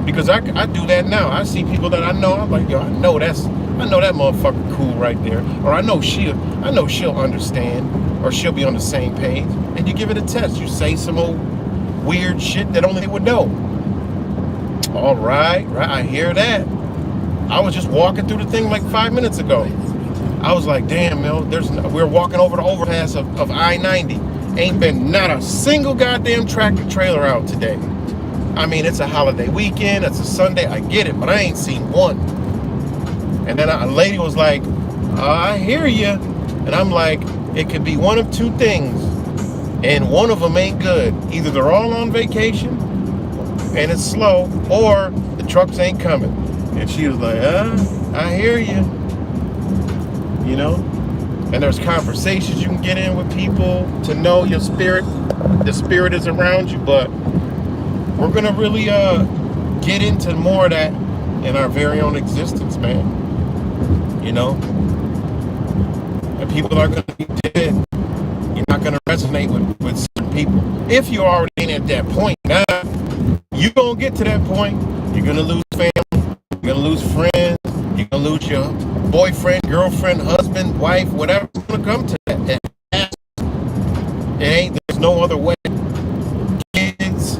Because I do that now. I see people that I know, I'm like, yo, I know that motherfucker cool right there. Or I know she'll understand, or she'll be on the same page. And you give it a test. You say some old weird shit that only they would know. All right, I hear that. I was just walking through the thing like 5 minutes ago. I was like, damn, we're walking over the overpass of I-90. Ain't been not a single goddamn tractor trailer out today. I mean, it's a holiday weekend, it's a Sunday, I get it, but I ain't seen one. And then a lady was like, I hear you. And I'm like, it could be one of two things. And one of them ain't good. Either they're all on vacation and it's slow, or the trucks ain't coming. And she was like, I hear you. You know? And there's conversations you can get in with people to know your spirit. The spirit is around you, but we're gonna really get into more of that in our very own existence, man. You know? And people are gonna be dead. You're not gonna resonate with certain people. If you're already in at that point, now you're gonna get to that point. You're gonna lose family, you're gonna lose friends, you're gonna lose your boyfriend, girlfriend, husband, wife, whatever. It's gonna come to that. There's no other way. Kids,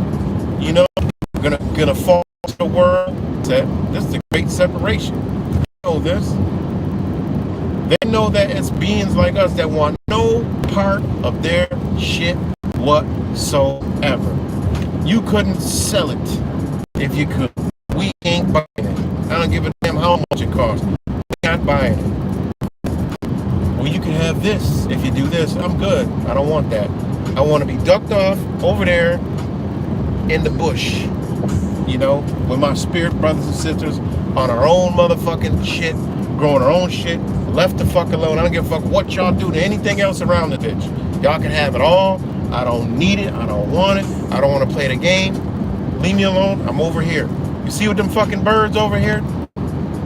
you know, gonna fall to the world, said, this is the great separation. You know this. They know that it's beings like us that want no part of their shit whatsoever. You couldn't sell it if you could. We ain't buying it. I don't give a damn how much it costs. We're not buying it. Well, you can have this if you do this. I'm good. I don't want that. I want to be ducked off over there in the bush, you know, with my spirit brothers and sisters on our own motherfucking shit, growing our own shit, left the fuck alone. I don't give a fuck what y'all do to anything else around the ditch. Y'all can have it all. I don't need it. I don't want it. I don't want to play the game. Leave me alone. I'm over here. You see with them fucking birds over here?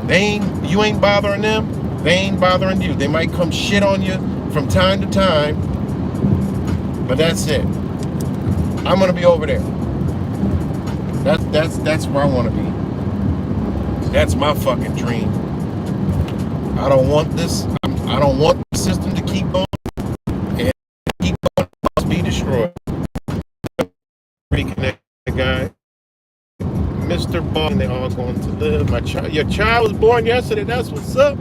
You ain't bothering them. They ain't bothering you. They might come shit on you from time to time, but that's it. I'm gonna be over there. That's where I want to be. That's my fucking dream. I don't want this. I don't want the system to keep going. And keep going. It must be destroyed. Reconnect the guy. Mr. Boston, they all going to live. Your child was born yesterday. That's what's up.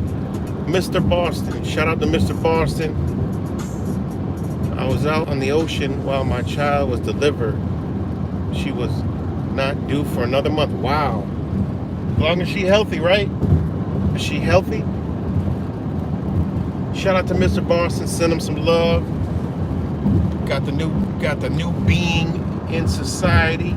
Mr. Boston. Shout out to Mr. Boston. I was out on the ocean while my child was delivered. She was not due for another month. Wow. As long as she healthy, right? Is she healthy? Shout out to Mr. Boston. Send him some love. Got the new being in society.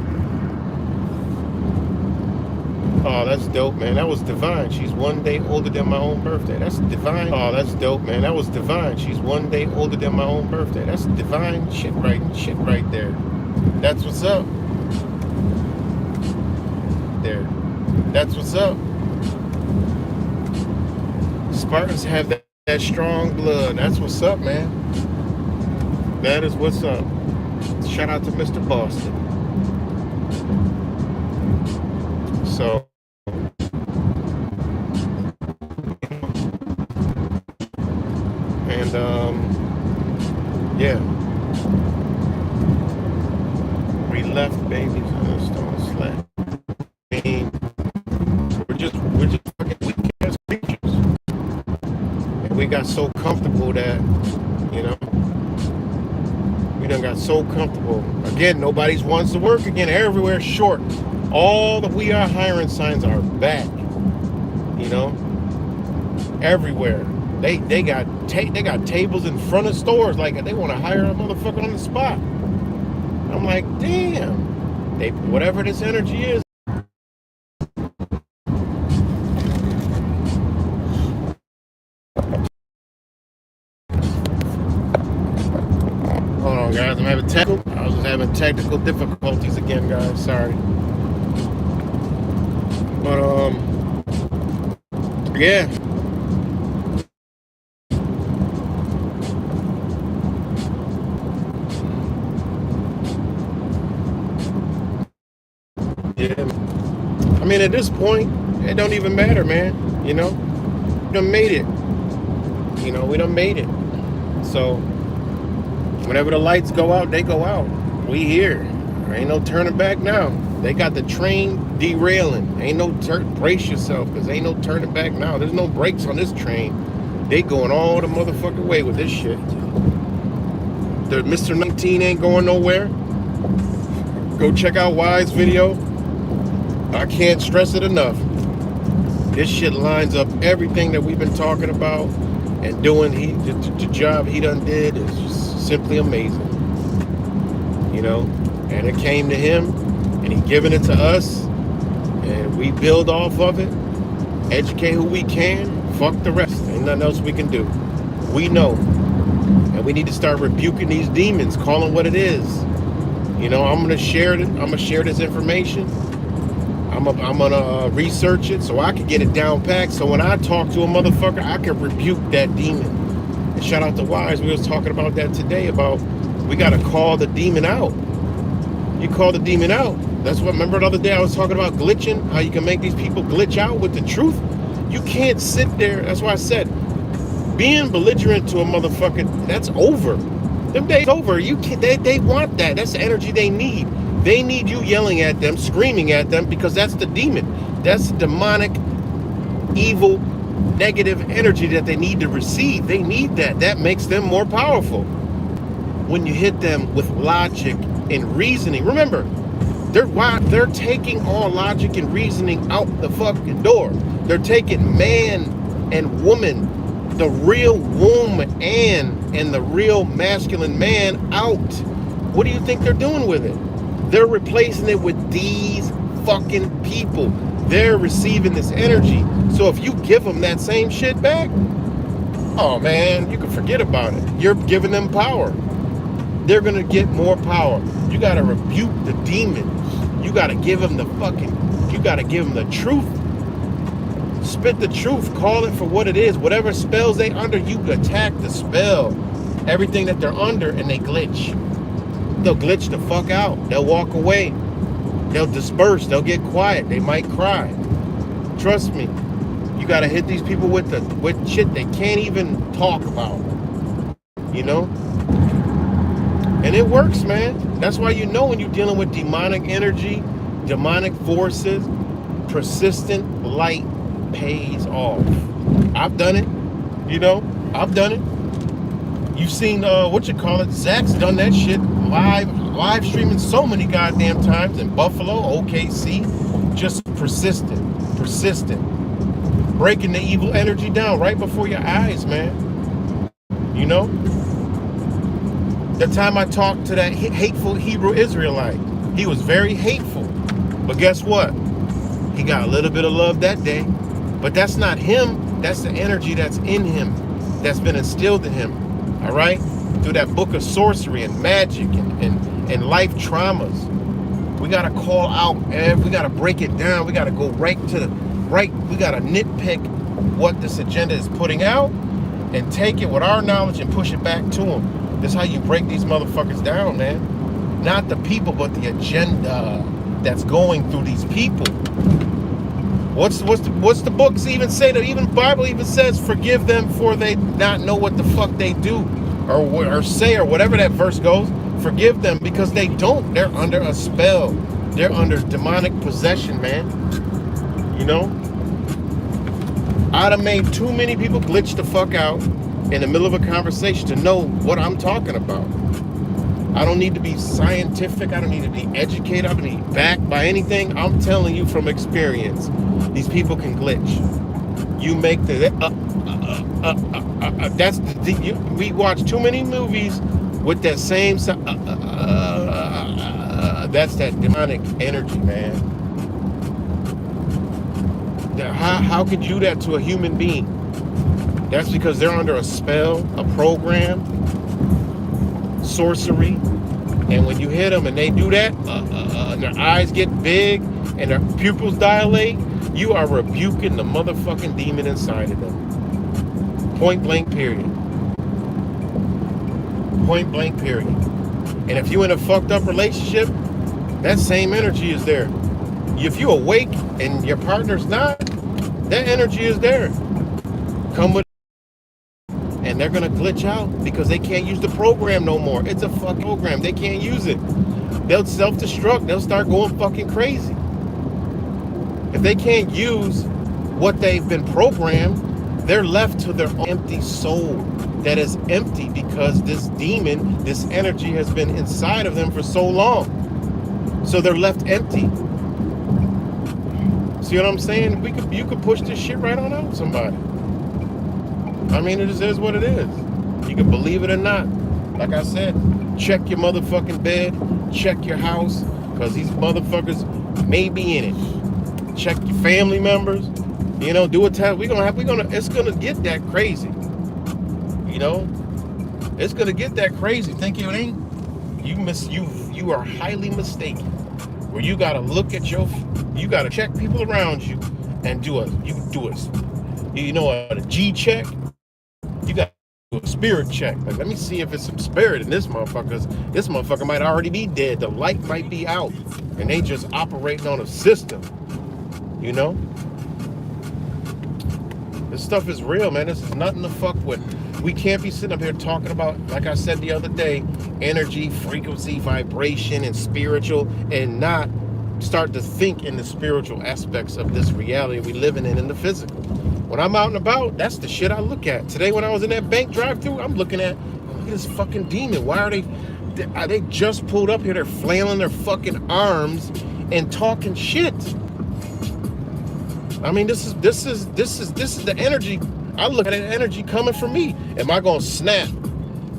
Oh, that's dope, man. That was divine. She's 1 day older than my own birthday. That's divine. Oh, that's dope, man. That was divine. She's 1 day older than my own birthday. That's divine shit right there. That's what's up. There. That's what's up. Spartans have that strong blood. That's what's up, man. That is what's up. Shout out to Mr. Boston. So, and yeah, we left babies on a stone slab. I mean, we're just fucking weak ass creatures, and we got so comfortable that, you know, we done got so comfortable. Again, nobody's wants to work again. Everywhere short. All the We Are Hiring signs are back, you know, everywhere. They got tables in front of stores, like they want to hire a motherfucker on the spot. I'm like, damn, whatever this energy is. Hold on, guys, I was just having technical difficulties again, guys. Sorry. But yeah. Yeah. I mean, at this point, it don't even matter, man. You know, we done made it. You know, we done made it. So, whenever the lights go out, they go out. We here. There ain't no turning back now. They got the train derailing. Ain't no brace yourself, because ain't no turning back now. There's no brakes on this train. They going all the motherfucking way with this shit. The Mr. 19 ain't going nowhere. Go check out Wise video. I can't stress it enough. This shit lines up everything that we've been talking about and doing. The job he done did is just simply amazing. You know, and it came to him, and he giving it to us, and we build off of it, educate who we can, fuck the rest. Ain't nothing else we can do. We know, and we need to start rebuking these demons, call them what it is. You know, I'm gonna share it. I'm gonna share this information. I'm gonna research it so I can get it down packed. So when I talk to a motherfucker, I can rebuke that demon. And shout out to Wise. We was talking about that today. About we gotta call the demon out. You call the demon out. That's what. Remember the other day I was talking about glitching. How you can make these people glitch out with the truth. You can't sit there. That's why I said being belligerent to a motherfucker. That's over. Them days over. You can't. They want that. That's the energy they need. They need you yelling at them, screaming at them, because that's the demon. That's demonic, evil, negative energy that they need to receive. They need that. That makes them more powerful. When you hit them with logic and reasoning, remember, they're taking all logic and reasoning out the fucking door. They're taking man and woman, the real womb and the real masculine man out. What do you think they're doing with it? They're replacing it with these fucking people. They're receiving this energy. So if you give them that same shit back, oh man, you can forget about it. You're giving them power. They're gonna get more power. You gotta rebuke the demon. You gotta give them you gotta give them the truth. Spit the truth, call it for what it is. Whatever spells they under, you attack the spell. Everything that they're under, and they glitch. They'll glitch the fuck out. They'll walk away. They'll disperse. They'll get quiet. They might cry. Trust me. You gotta hit these people with shit they can't even talk about. You know? And it works, man. That's why you know when you're dealing with demonic energy, demonic forces, persistent light pays off. I've done it. You know, I've done it. You've seen Zach's done that shit live streaming so many goddamn times in Buffalo, OKC. Just persistent. Breaking the evil energy down right before your eyes, man. You know? The time I talked to that hateful Hebrew Israelite, he was very hateful. But guess what? He got a little bit of love that day. But that's not him. That's the energy that's in him, that's been instilled in him. All right? Through that book of sorcery and magic and life traumas. We got to call out, we got to break it down. We got to go right. We got to nitpick what this agenda is putting out and take it with our knowledge and push it back to them. That's how you break these motherfuckers down, man. Not the people, but the agenda that's going through these people. What's the books even say? That even Bible even says, forgive them for they not know what the fuck they do, or say, or whatever that verse goes. Forgive them because they don't. They're under a spell. They're under demonic possession, man. You know? I'd have made too many people glitch the fuck out in the middle of a conversation to know what I'm talking about. I don't need to be scientific. I don't need to be educated. I don't need to be backed by anything. I'm telling you from experience. These people can glitch. You make we watch too many movies with that same that's that demonic energy, man. How could you do that to a human being? That's because they're under a spell, a program, sorcery. And when you hit them and they do that, and their eyes get big and their pupils dilate, you are rebuking the motherfucking demon inside of them. Point blank period. Point blank period. And if you're in a fucked up relationship, that same energy is there. If you're awake and your partner's not, that energy is there. Come with, and they're gonna glitch out because they can't use the program no more. It's a fucking program. They can't use it. They'll self-destruct. They'll start going fucking crazy. If they can't use what they've been programmed, they're left to their empty soul that is empty because this demon, this energy has been inside of them for so long. So they're left empty. See what I'm saying? You could push this shit right on out somebody. I mean, it is what it is. You can believe it or not. Like I said, check your motherfucking bed, check your house, because these motherfuckers may be in it. Check your family members. You know, do a test. It's gonna get that crazy. You know, it's gonna get that crazy. Think it ain't? You are highly mistaken. Where you gotta look at you gotta check people around you and do a G check. You got to do a spirit check. Like, let me see if it's some spirit in this motherfucker. 'Cause this motherfucker might already be dead. The light might be out, and they just operating on a system. You know, this stuff is real, man. This is nothing to fuck with. We can't be sitting up here talking about, like I said the other day, energy, frequency, vibration, and spiritual, and not start to think in the spiritual aspects of this reality we living in the physical. When I'm out and about, that's the shit I look at. Today when I was in that bank drive-thru, I'm looking at, look at this fucking demon. Why are they just pulled up here? They're flailing their fucking arms and talking shit. I mean, this is the energy. I look at the energy coming from me. Am I gonna snap?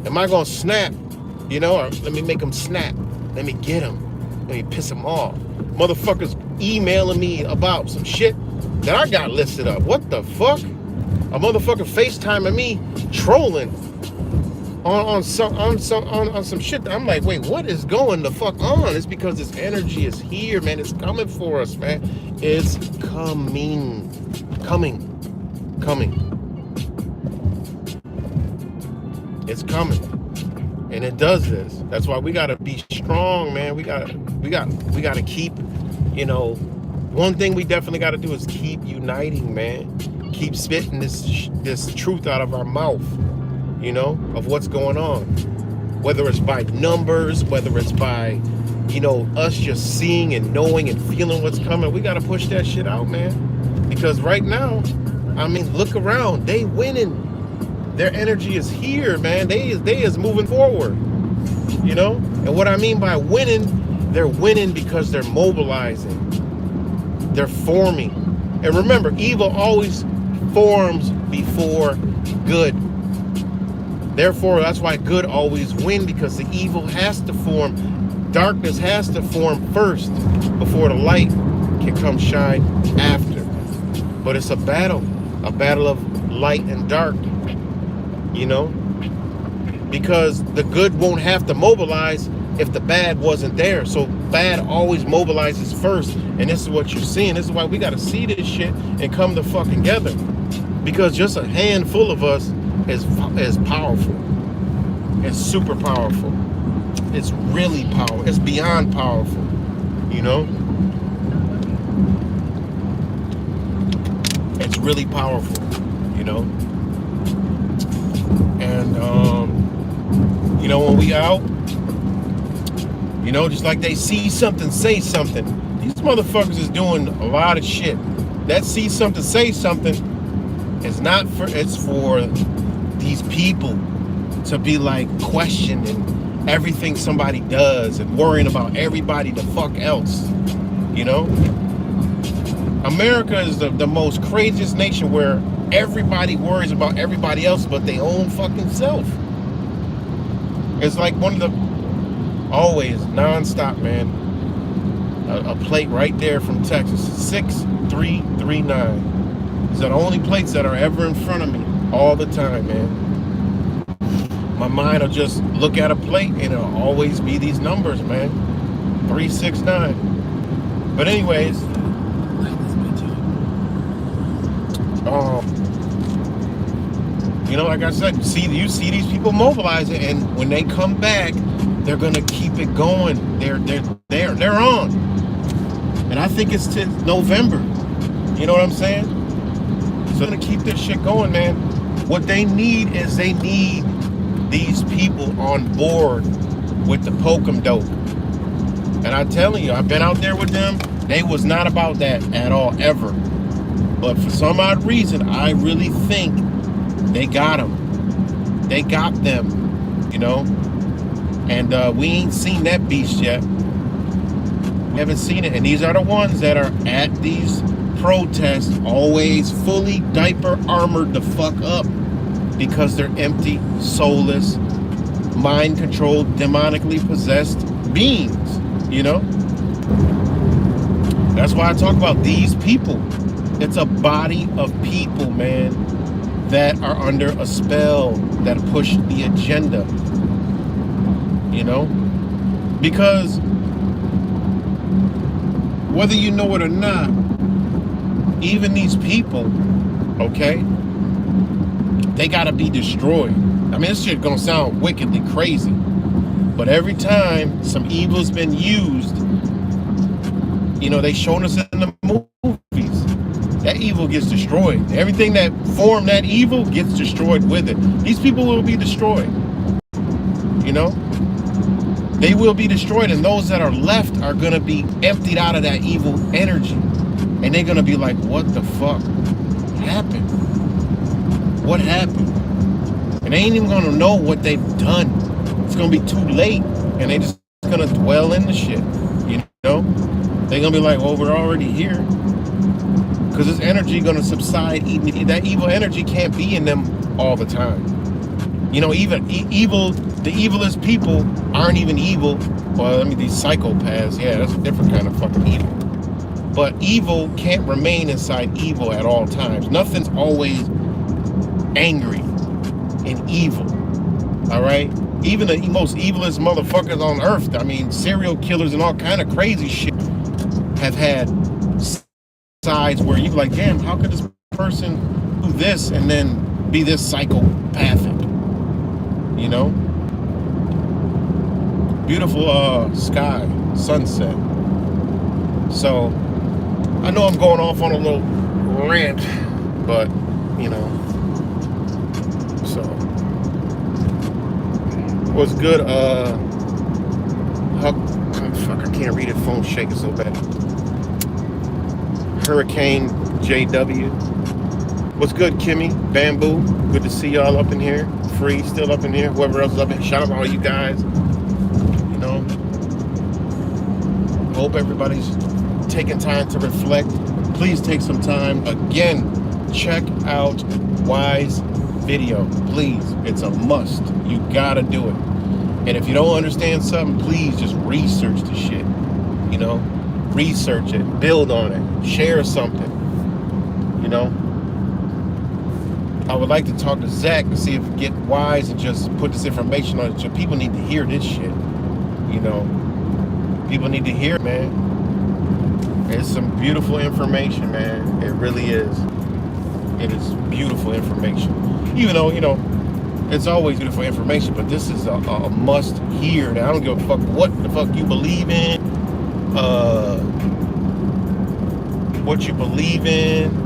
Am I gonna snap? You know, or let me make them snap. Let me get them. Let me piss them off. Motherfuckers emailing me about some shit that I got listed up. What the fuck? A motherfucker FaceTiming me trolling on some shit. I'm like, wait, what is going the fuck on? It's because this energy is here, man. It's coming for us, man. It's coming. It's coming. And it does this. That's why we gotta be strong, man. We gotta keep, you know, one thing we definitely gotta do is keep uniting, man. Keep spitting this truth out of our mouth, you know, of what's going on. Whether it's by numbers, whether it's by, you know, us just seeing and knowing and feeling what's coming. We gotta push that shit out, man. Because right now, I mean, look around. They winning. Their energy is here, man. They is moving forward, you know? And what I mean by winning, they're winning because they're mobilizing. They're forming. And remember, evil always forms before good. Therefore, that's why good always wins, because the evil has to form. Darkness has to form first before the light can come shine after. But it's a battle of light and dark. You know, because the good won't have to mobilize if the bad wasn't there. So bad always mobilizes first. And this is what you're seeing. This is why we got to see this shit and come to fucking together. Because just a handful of us is powerful. It's super powerful. It's really powerful. It's beyond powerful. You know? It's really powerful. You know? And, you know, when we out, you know, just like they see something, say something. These motherfuckers is doing a lot of shit. That see something, say something is not for, it's for these people to be like questioning everything somebody does and worrying about everybody the fuck else, you know? America is the most craziest nation where everybody worries about everybody else but their own fucking self. It's like one of the, always, non-stop, man. A plate right there from Texas, 6339. These are the only plates that are ever in front of me all the time, man. My mind will just look at a plate and it'll always be these numbers, man. 369. But anyways, you know, like I said, you see these people mobilizing, and when they come back, they're gonna keep it going. They're on, and I think it's to November. You know what I'm saying? So they're gonna keep this shit going, man. What they need is these people on board with the Pokem dope. And I'm telling you, I've been out there with them. They was not about that at all, ever. But for some odd reason, I really think they got them. They got them, you know? And we ain't seen that beast yet. We haven't seen it. And these are the ones that are at these protests, always fully diaper armored the fuck up, because they're empty, soulless, mind-controlled, demonically possessed beings, you know? That's why I talk about these people. It's a body of people, man, that are under a spell, that push the agenda, you know? Because whether you know it or not, even these people, okay, they gotta be destroyed. I mean, this shit gonna sound wickedly crazy, but every time some evil's been used, you know, they shown us in the movies, that evil gets destroyed. Everything that formed that evil gets destroyed with it. These people will be destroyed, you know? They will be destroyed, and those that are left are gonna be emptied out of that evil energy. And they're gonna be like, what the fuck happened? What happened? And they ain't even gonna know what they've done. It's gonna be too late. And they just gonna dwell in the shit. You know? They're gonna be like, well, we're already here. Because this energy gonna subside. That evil energy can't be in them all the time. You know, even evil, the evilest people aren't even evil. Well, these psychopaths, yeah, that's a different kind of fucking evil. But evil can't remain inside evil at all times. Nothing's always angry and evil. All right? Even the most evilest motherfuckers on earth, serial killers and all kind of crazy shit have had sides where you're like, damn, how could this person do this and then be this psychopathic? You know? Beautiful sky, sunset. So, I know I'm going off on a little rant, but, you know, so, what's good, fuck, I can't read it, phone shaking so bad. Hurricane JW. What's good, Kimmy? Bamboo. Good to see y'all up in here. Free, still up in here. Whoever else is up in here. Shout out to all you guys. You know. Hope everybody's taking time to reflect. Please take some time. Again, check out Wise video. Please. It's a must. You gotta do it. And if you don't understand something, please just research the shit. You know? Research it. Build on it. Share something. You know? I would like to talk to Zach to see if we get Wise and just put this information on it. So people need to hear this shit. You know? People need to hear it, man. It's some beautiful information, man. It really is. It is beautiful information. Even though, you know, it's always beautiful information, but this is a must hear. Now, I don't give a fuck what the fuck you believe in, what you believe in.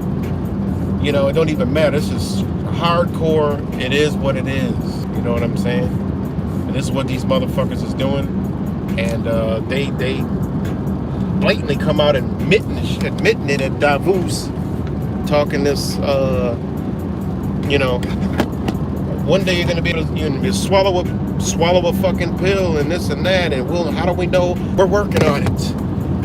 You know, it don't even matter. This is hardcore. It is what it is. You know what I'm saying? And this is what these motherfuckers is doing. And they blatantly come out and admitting it at Davos, talking this, you know, one day you're gonna be able to swallow a fucking pill and this and that, and how do we know? We're working on it.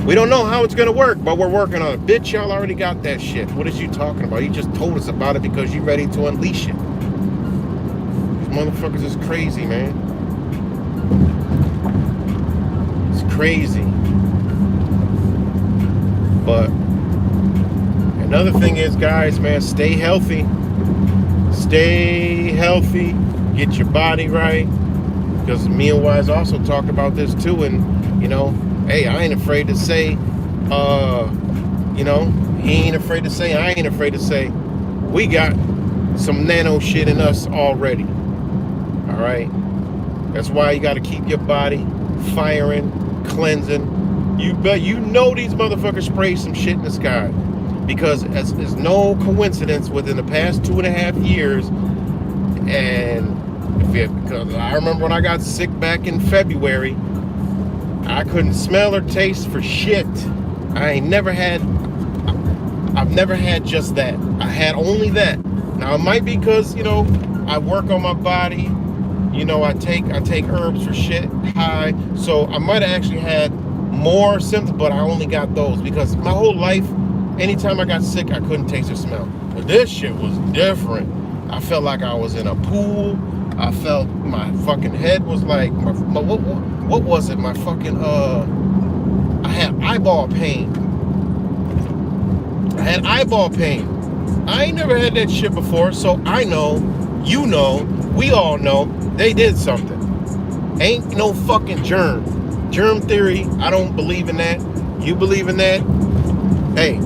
We don't know how it's gonna work, but we're working on it. Bitch, y'all already got that shit. What is you talking about? You just told us about it because you're ready to unleash it. These motherfuckers is crazy, man. It's crazy. But another thing is, guys, man, stay healthy. Stay healthy. Get your body right. Because me and Wise also talked about this too. And, you know, hey, I ain't afraid to say, you know, he ain't afraid to say, I ain't afraid to say, we got some nano shit in us already. All right? That's why you got to keep your body firing, cleansing. You know these motherfuckers spray some shit in the sky. Because it's no coincidence within the past 2.5 years, and because I remember when I got sick back in February, I couldn't smell or taste for shit. I've never had just that. I had only that. Now it might be because, you know, I work on my body, you know, I take herbs for shit high, so I might have actually had more symptoms, but I only got those because my whole life, anytime I got sick, I couldn't taste or smell. But this shit was different. I felt like I was in a pool. I felt my fucking head was like, what was it? My fucking, I had eyeball pain. I ain't never had that shit before, so I know, you know, we all know, they did something. Ain't no fucking germ. Germ theory, I don't believe in that. You believe in that? Hey,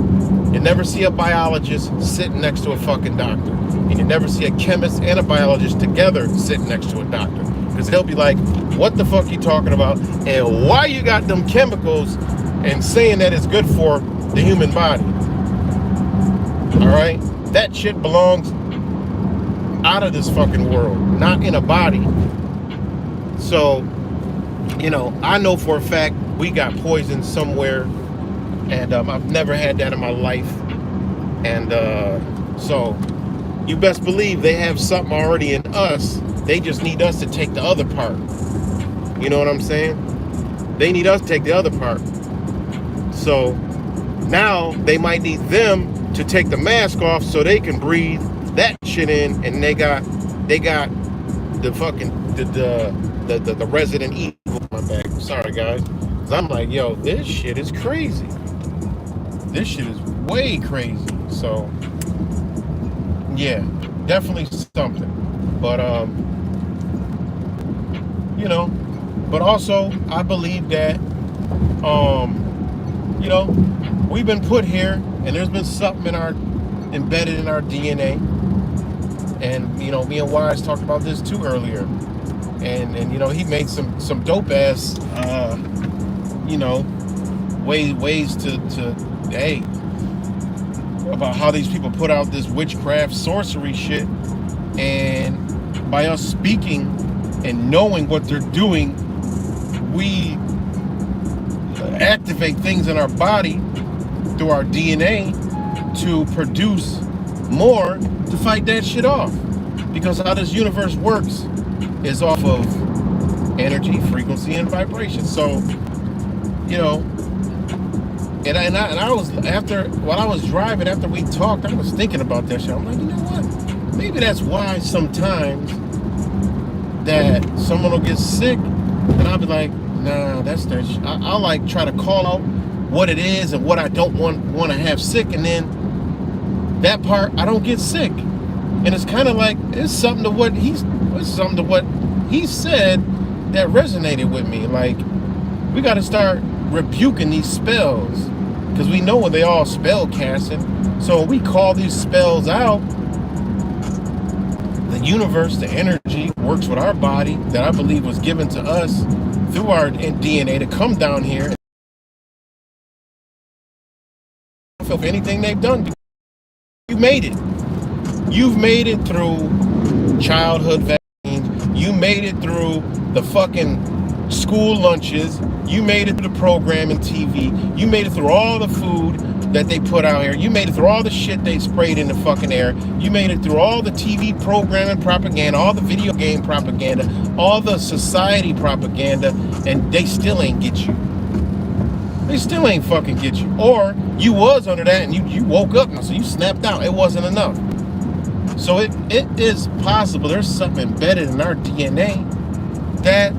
you never see a biologist sitting next to a fucking doctor. And you never see a chemist and a biologist together sitting next to a doctor. Because they'll be like, what the fuck you talking about? And why you got them chemicals and saying that it's good for the human body? Alright? That shit belongs out of this fucking world. Not in a body. So, I know for a fact we got poison somewhere, and I've never had that in my life. And so you best believe they have something already in us. They just need us to take the other part. You know what I'm saying? They need us to take the other part. So now they might need them to take the mask off so they can breathe that shit in, and they got the fucking the Resident Evil in my back. Sorry guys. 'Cause I'm like, yo, this shit is crazy. This shit is way crazy. So yeah, definitely something. But but also I believe that we've been put here, and there's been something embedded in our DNA. And me and Wise talked about this too earlier. And he made some dope ass ways to hey, about how these people put out this witchcraft sorcery shit, and by us speaking and knowing what they're doing, we activate things in our body through our DNA to produce more to fight that shit off. Because how this universe works is off of energy, frequency, and vibration. So, and I was while I was driving, after we talked, I was thinking about that shit. I'm like, you know what? Maybe that's why sometimes that someone will get sick, and I'll be like, nah, that's that shit. I'll like try to call out what it is and what I don't want to have sick, and then that part I don't get sick. And it's kind of like it's something to what he said that resonated with me. Like, we got to start rebuking these spells, because we know when they all spell casting. So when we call these spells out, the universe, the energy works with our body that I believe was given to us through our DNA to come down here. Of anything they've done, you made it. You've made it through childhood vaccines. You made it through the fucking school lunches. You made it through the programming TV. You made it through all the food that they put out here. You made it through all the shit they sprayed in the fucking air. You made it through all the TV programming propaganda, all the video game propaganda, all the society propaganda, and they still ain't get you. They still ain't fucking get you. Or you was under that and you woke up now, so you snapped out. It wasn't enough. So it is possible there's something embedded in our DNA that,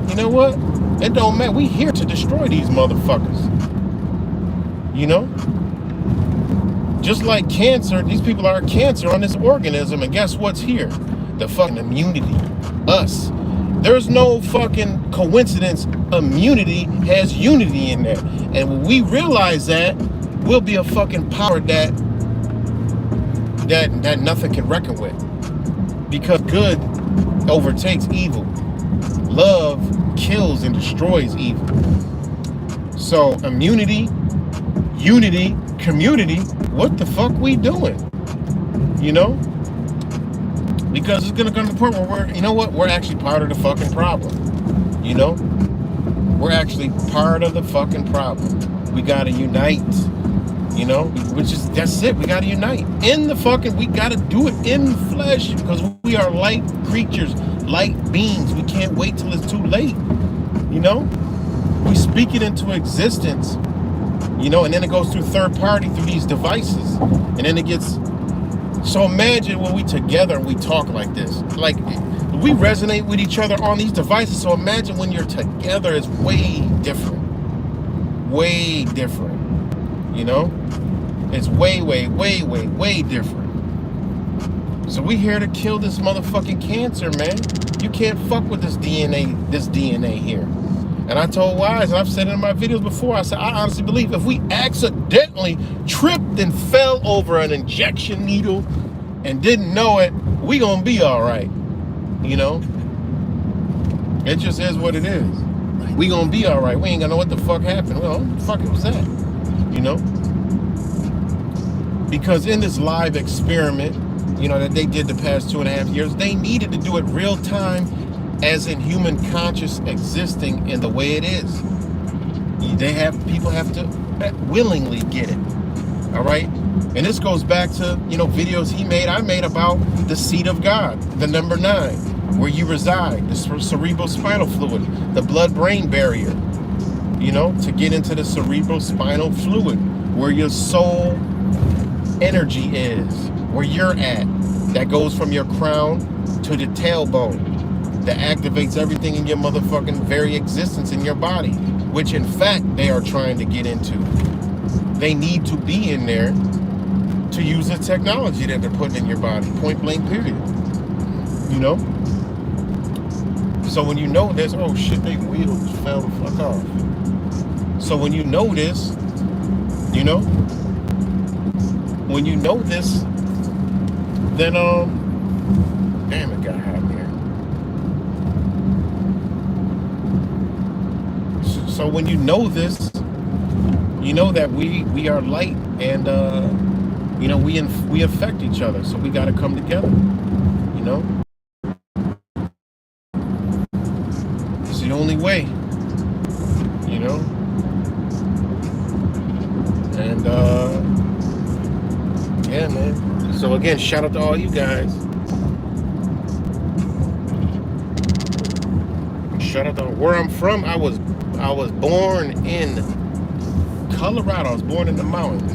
you know what? It don't matter. We here to destroy these motherfuckers. Just like cancer, these people are cancer on this organism, and guess what's here? The fucking immunity. Us. There's no fucking coincidence. Immunity has unity in there. And when we realize that, we'll be a fucking power that nothing can reckon with. Because good overtakes evil. Love kills and destroys evil. So immunity, unity, community, what the fuck we doing? Because it's gonna come to the point where we're actually part of the fucking problem. We're actually part of the fucking problem. We gotta unite. That's it. We gotta unite. We gotta do it in flesh, because we are light creatures, light beings. We can't wait till it's too late. We speak it into existence, and then it goes through third party through these devices. And then it gets, so imagine when we together and we talk like this. Like, we resonate with each other on these devices. So imagine when you're together, it's way different. Way different. It's way, way, way, way, way different. So we here to kill this motherfucking cancer, man. You can't fuck with this DNA here. And I told Wise, and I've said it in my videos before, I said, I honestly believe if we accidentally tripped and fell over an injection needle and didn't know it, we gonna be all right. It just is what it is. We gonna be all right. We ain't gonna know what the fuck happened. Well, what the fuck was that? Because in this live experiment, that they did the past 2.5 years, they needed to do it real time as in human conscious existing in the way it is. People have to willingly get it. All right. And this goes back to, videos I made about the seat of God, the number 9, where you reside, the cerebral spinal fluid, the blood-brain barrier, to get into the cerebral spinal fluid, where your soul energy is, where you're at, that goes from your crown to the tailbone, that activates everything in your motherfucking very existence in your body, which in fact they are trying to get into. They need to be in there to use the technology that they're putting in your body, point blank period. So when you know this, oh shit, they wheels fell the fuck off. So when you know this, when you know this, then damn, it got hot in here. So when you know this, you know that we are light, and we affect each other, so we got to come together. It's the only way. And yeah, man. So again, shout out to all you guys. Shout out to where I'm from. I was born in Colorado. I was born in the mountains,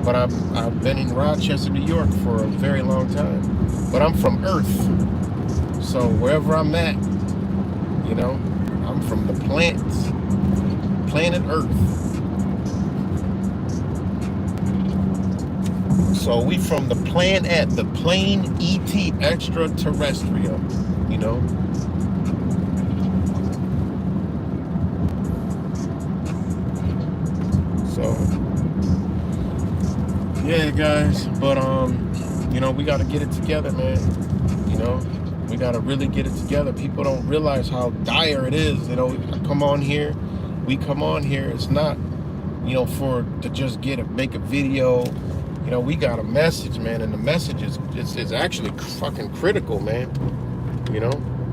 but I've been in Rochester, New York for a very long time. But I'm from Earth, so wherever I'm at, I'm from the planet Earth. So we from the plane ET, extraterrestrial, So yeah, guys, but we got to get it together, man. We got to really get it together. People don't realize how dire it is. We come on here. It's not, for to just make a video. We got a message, man, and the message is actually fucking critical, man.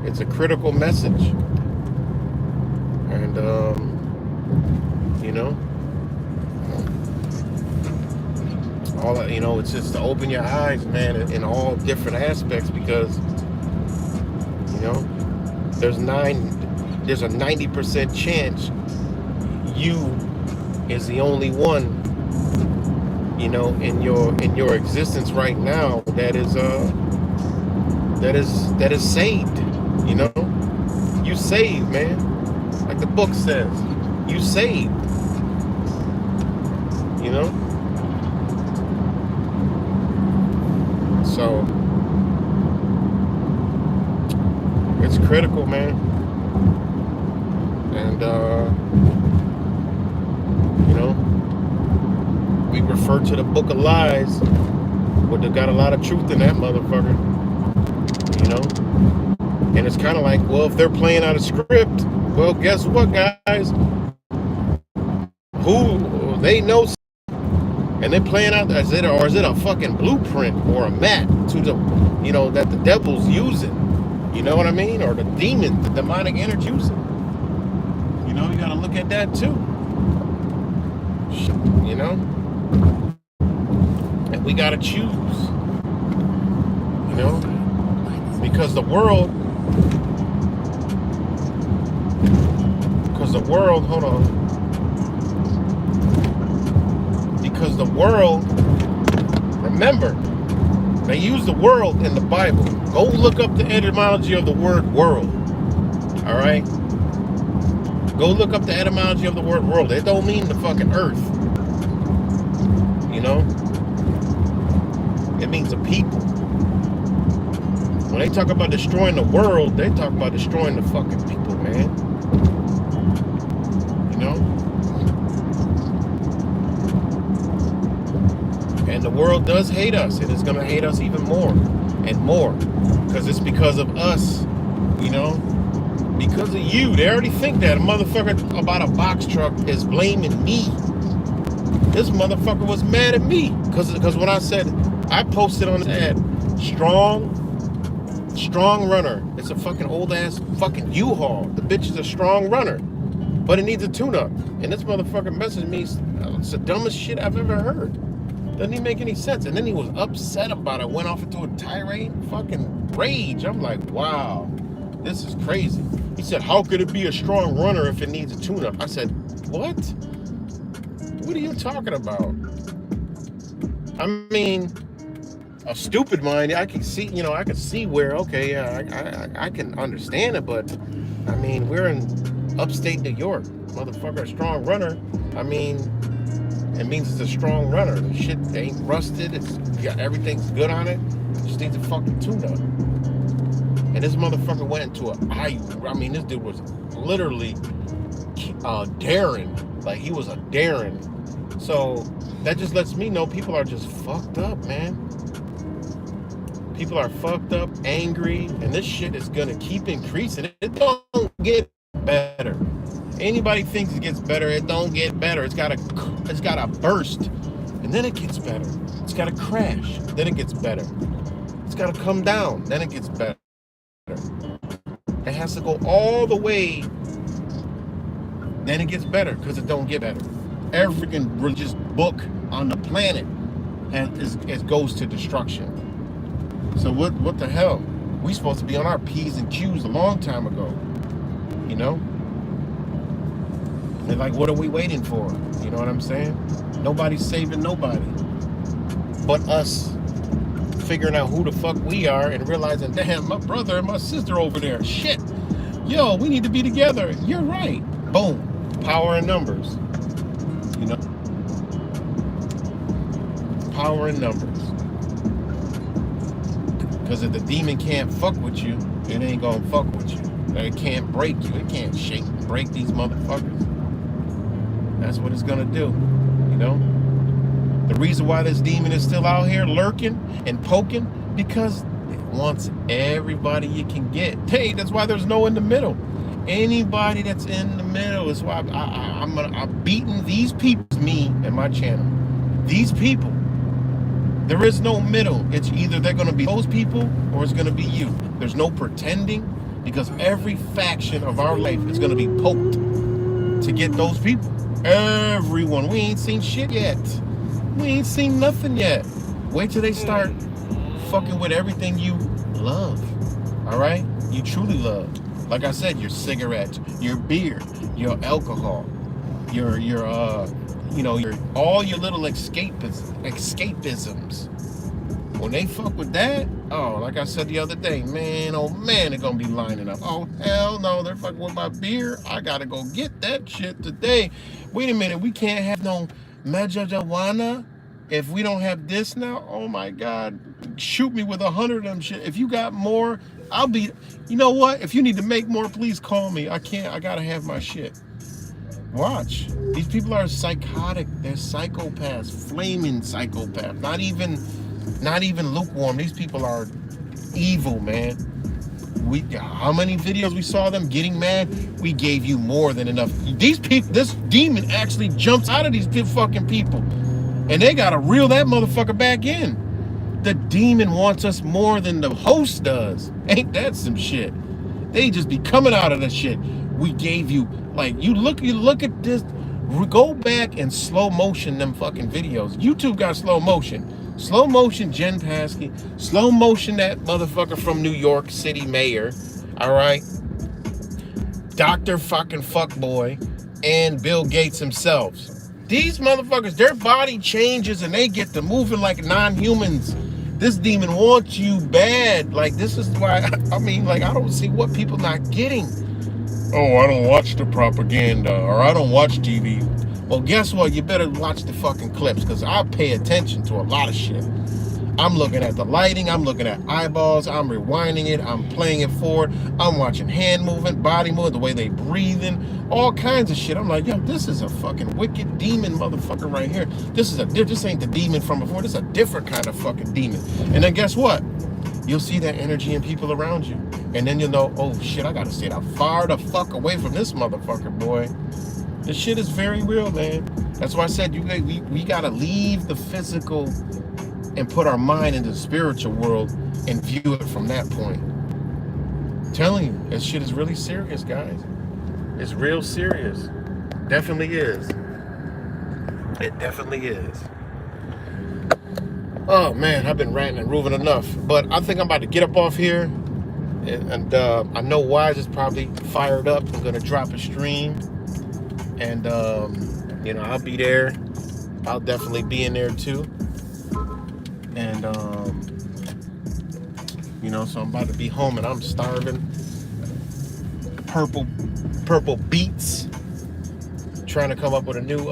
It's a critical message, and all that, it's just to open your eyes, man, in all different aspects, because there's a 90% chance you is the only one, in your existence right now that is saved. You saved, man. Like the book says, you saved. So it's critical, man. And we refer to the book of lies, but they got a lot of truth in that motherfucker. And it's kind of like, well, if they're playing out a script, well, guess what, guys? Who they know, and they're playing out, is it a fucking blueprint or a map to the, that the devil's using? You know what I mean? Or the demon, the demonic energy using. You gotta look at that too. And we gotta choose. Because the world, hold on. Because the world, remember, they use the world in the Bible. Go look up the etymology of the word world. All right? Go look up the etymology of the word world. It don't mean the fucking earth. It means a people. When they talk about destroying the world, they talk about destroying the fucking people, man. And the world does hate us, and it's gonna hate us even more and more, because it's because of us, because of you. They already think that a motherfucker about a box truck is blaming me. This motherfucker was mad at me because when I said, I posted on the ad, strong Strong runner. It's a fucking old ass fucking U-Haul. The bitch is a strong runner, but it needs a tune-up. And this motherfucker messaged me. It's the dumbest shit I've ever heard. Doesn't even make any sense. And then he was upset about it. Went off into a tirade, fucking rage. I'm like, wow, this is crazy. He said, how could it be a strong runner if it needs a tune-up? I said, what? What are you talking about? I mean, a stupid mind, I can see, I can see where, okay, yeah, I can understand it, but I mean, we're in upstate New York. Motherfucker, a strong runner. I mean, it means it's a strong runner. The shit ain't rusted. Everything's good on it. It just needs a fucking tune-up. And this motherfucker went into I mean, this dude was literally daring. Like, he was a daring. So that just lets me know people are just fucked up, man. People are fucked up, angry, and this shit is gonna keep increasing. It don't get better. Anybody thinks it gets better, it don't get better. It's gotta burst, and then it gets better. It's gotta crash, then it gets better. It's gotta come down, then it gets better. It has to go all the way, then it gets better, because it don't get better. Every religious book on the planet it goes to destruction. So what the hell? We supposed to be on our P's and Q's a long time ago, And like, what are we waiting for? You know what I'm saying? Nobody's saving nobody but us figuring out who the fuck we are and realizing, damn, my brother and my sister over there. Shit. Yo, we need to be together. You're right. Boom. Power in numbers. Power in numbers. Because if the demon can't fuck with you, it ain't gonna fuck with you. It can't break you. It can't shake and break these motherfuckers. That's what it's gonna do. The reason why this demon is still out here lurking and poking, because it wants everybody you can get. Hey, that's why there's no in the middle. Anybody that's in the middle is why I'm beating these people, me and my channel. These people. There is no middle. It's either they're going to be those people or it's going to be you. There's no pretending, because every faction of our life is going to be poked to get those people. Everyone. We ain't seen shit yet. We ain't seen nothing yet. Wait till they start fucking with everything you love. All right? You truly love. Like I said, your cigarettes, your beer, your alcohol, your all your little escapisms. When they fuck with that, oh, like I said the other day, man, oh man, they're gonna be lining up. Oh hell no, they're fucking with my beer. I gotta go get that shit today. Wait a minute, we can't have no marijuana if we don't have this now. Oh my God, shoot me with 100 of them shit. If you got more, I'll be. You know what? If you need to make more, please call me. I can't. I gotta have my shit. Watch. These people are psychotic. They're psychopaths, flaming psychopaths. Not even lukewarm. These people are evil, man. How many videos we saw them getting mad? We gave you more than enough. These people, this demon actually jumps out of these fucking people, and they gotta reel that motherfucker back in. The demon wants us more than the host does. Ain't that some shit? They just be coming out of the shit. We gave you, like, you look at this. Go back and slow motion them fucking videos. YouTube got slow motion. Slow motion Jen Psaki. Slow motion that motherfucker from New York City mayor. All right. Dr. fucking fuckboy and Bill Gates himself. These motherfuckers, their body changes and they get to moving like non-humans. This demon wants you bad. Like, this is why, I mean, like, I don't see what people not getting. Oh, I don't watch the propaganda, or I don't watch TV. Well, guess what? You better watch the fucking clips, because I pay attention to a lot of shit. I'm looking at the lighting. I'm looking at eyeballs. I'm rewinding it. I'm playing it forward. I'm watching hand movement, body movement, the way they breathing, all kinds of shit. I'm like, yo, this is a fucking wicked demon motherfucker right here. This ain't the demon from before. This is a different kind of fucking demon. And then guess what? You'll see that energy in people around you. And then you'll know, oh shit, I gotta stay far the fuck away from this motherfucker, boy. This shit is very real, man. That's why I said we gotta leave the physical and put our mind into the spiritual world and view it from that point. telling you, this shit is really serious, guys. It's real serious. Definitely is. It definitely is. Oh man, I've been ranting and roving enough. But I think I'm about to get up off here. And I know Wise is probably fired up. I'm gonna drop a stream. And I'll be there. I'll definitely be in there too. And so I'm about to be home and I'm starving. Purple beets. Trying to come up with a new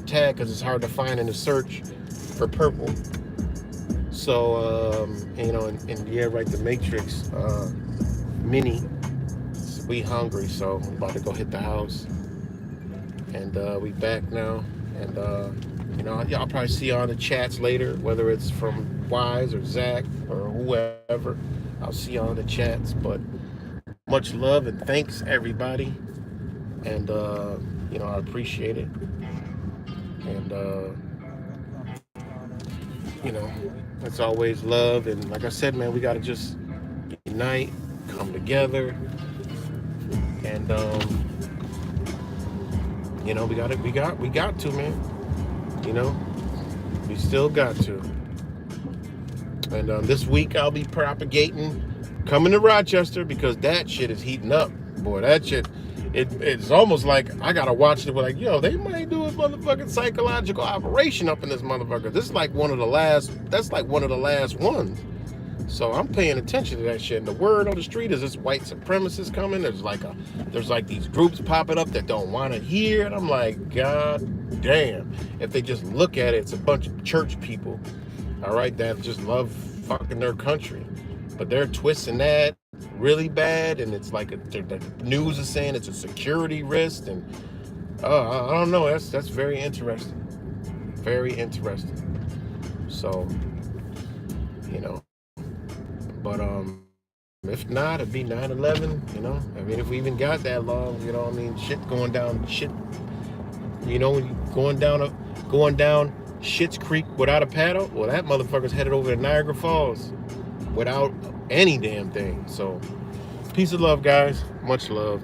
tag because it's hard to find in the search for purple. So the Matrix Mini. We hungry, so I'm about to go hit the house. And we back now. And I'll probably see you on the chats later, whether it's from Wise or Zach or whoever. I'll see you on the chats. But much love and thanks, everybody. And I appreciate it. And it's always love. And like I said, man, we gotta just unite, come together, and we got to, man. We still got to. And this week I'll be propagating coming to Rochester because that shit is heating up. Boy, that shit, it's almost like I gotta watch it. We're like, yo, they might do a motherfucking psychological operation up in this motherfucker. This is like one of the last. That's like one of the last ones. So I'm paying attention to that shit. And the word on the street is this white supremacist coming. There's like these groups popping up that don't want to hear. And I'm like, God damn. If they just look at it, it's a bunch of church people, all right, that just love fucking their country. But they're twisting that really bad. And it's like the news is saying it's a security risk. And I don't know. That's very interesting. Very interesting. So, But if not, it'd be 9/11. If we even got that long, shit going down, going down Schitt's Creek without a paddle. Well, that motherfucker's headed over to Niagara Falls without any damn thing. So, peace of love, guys. Much love.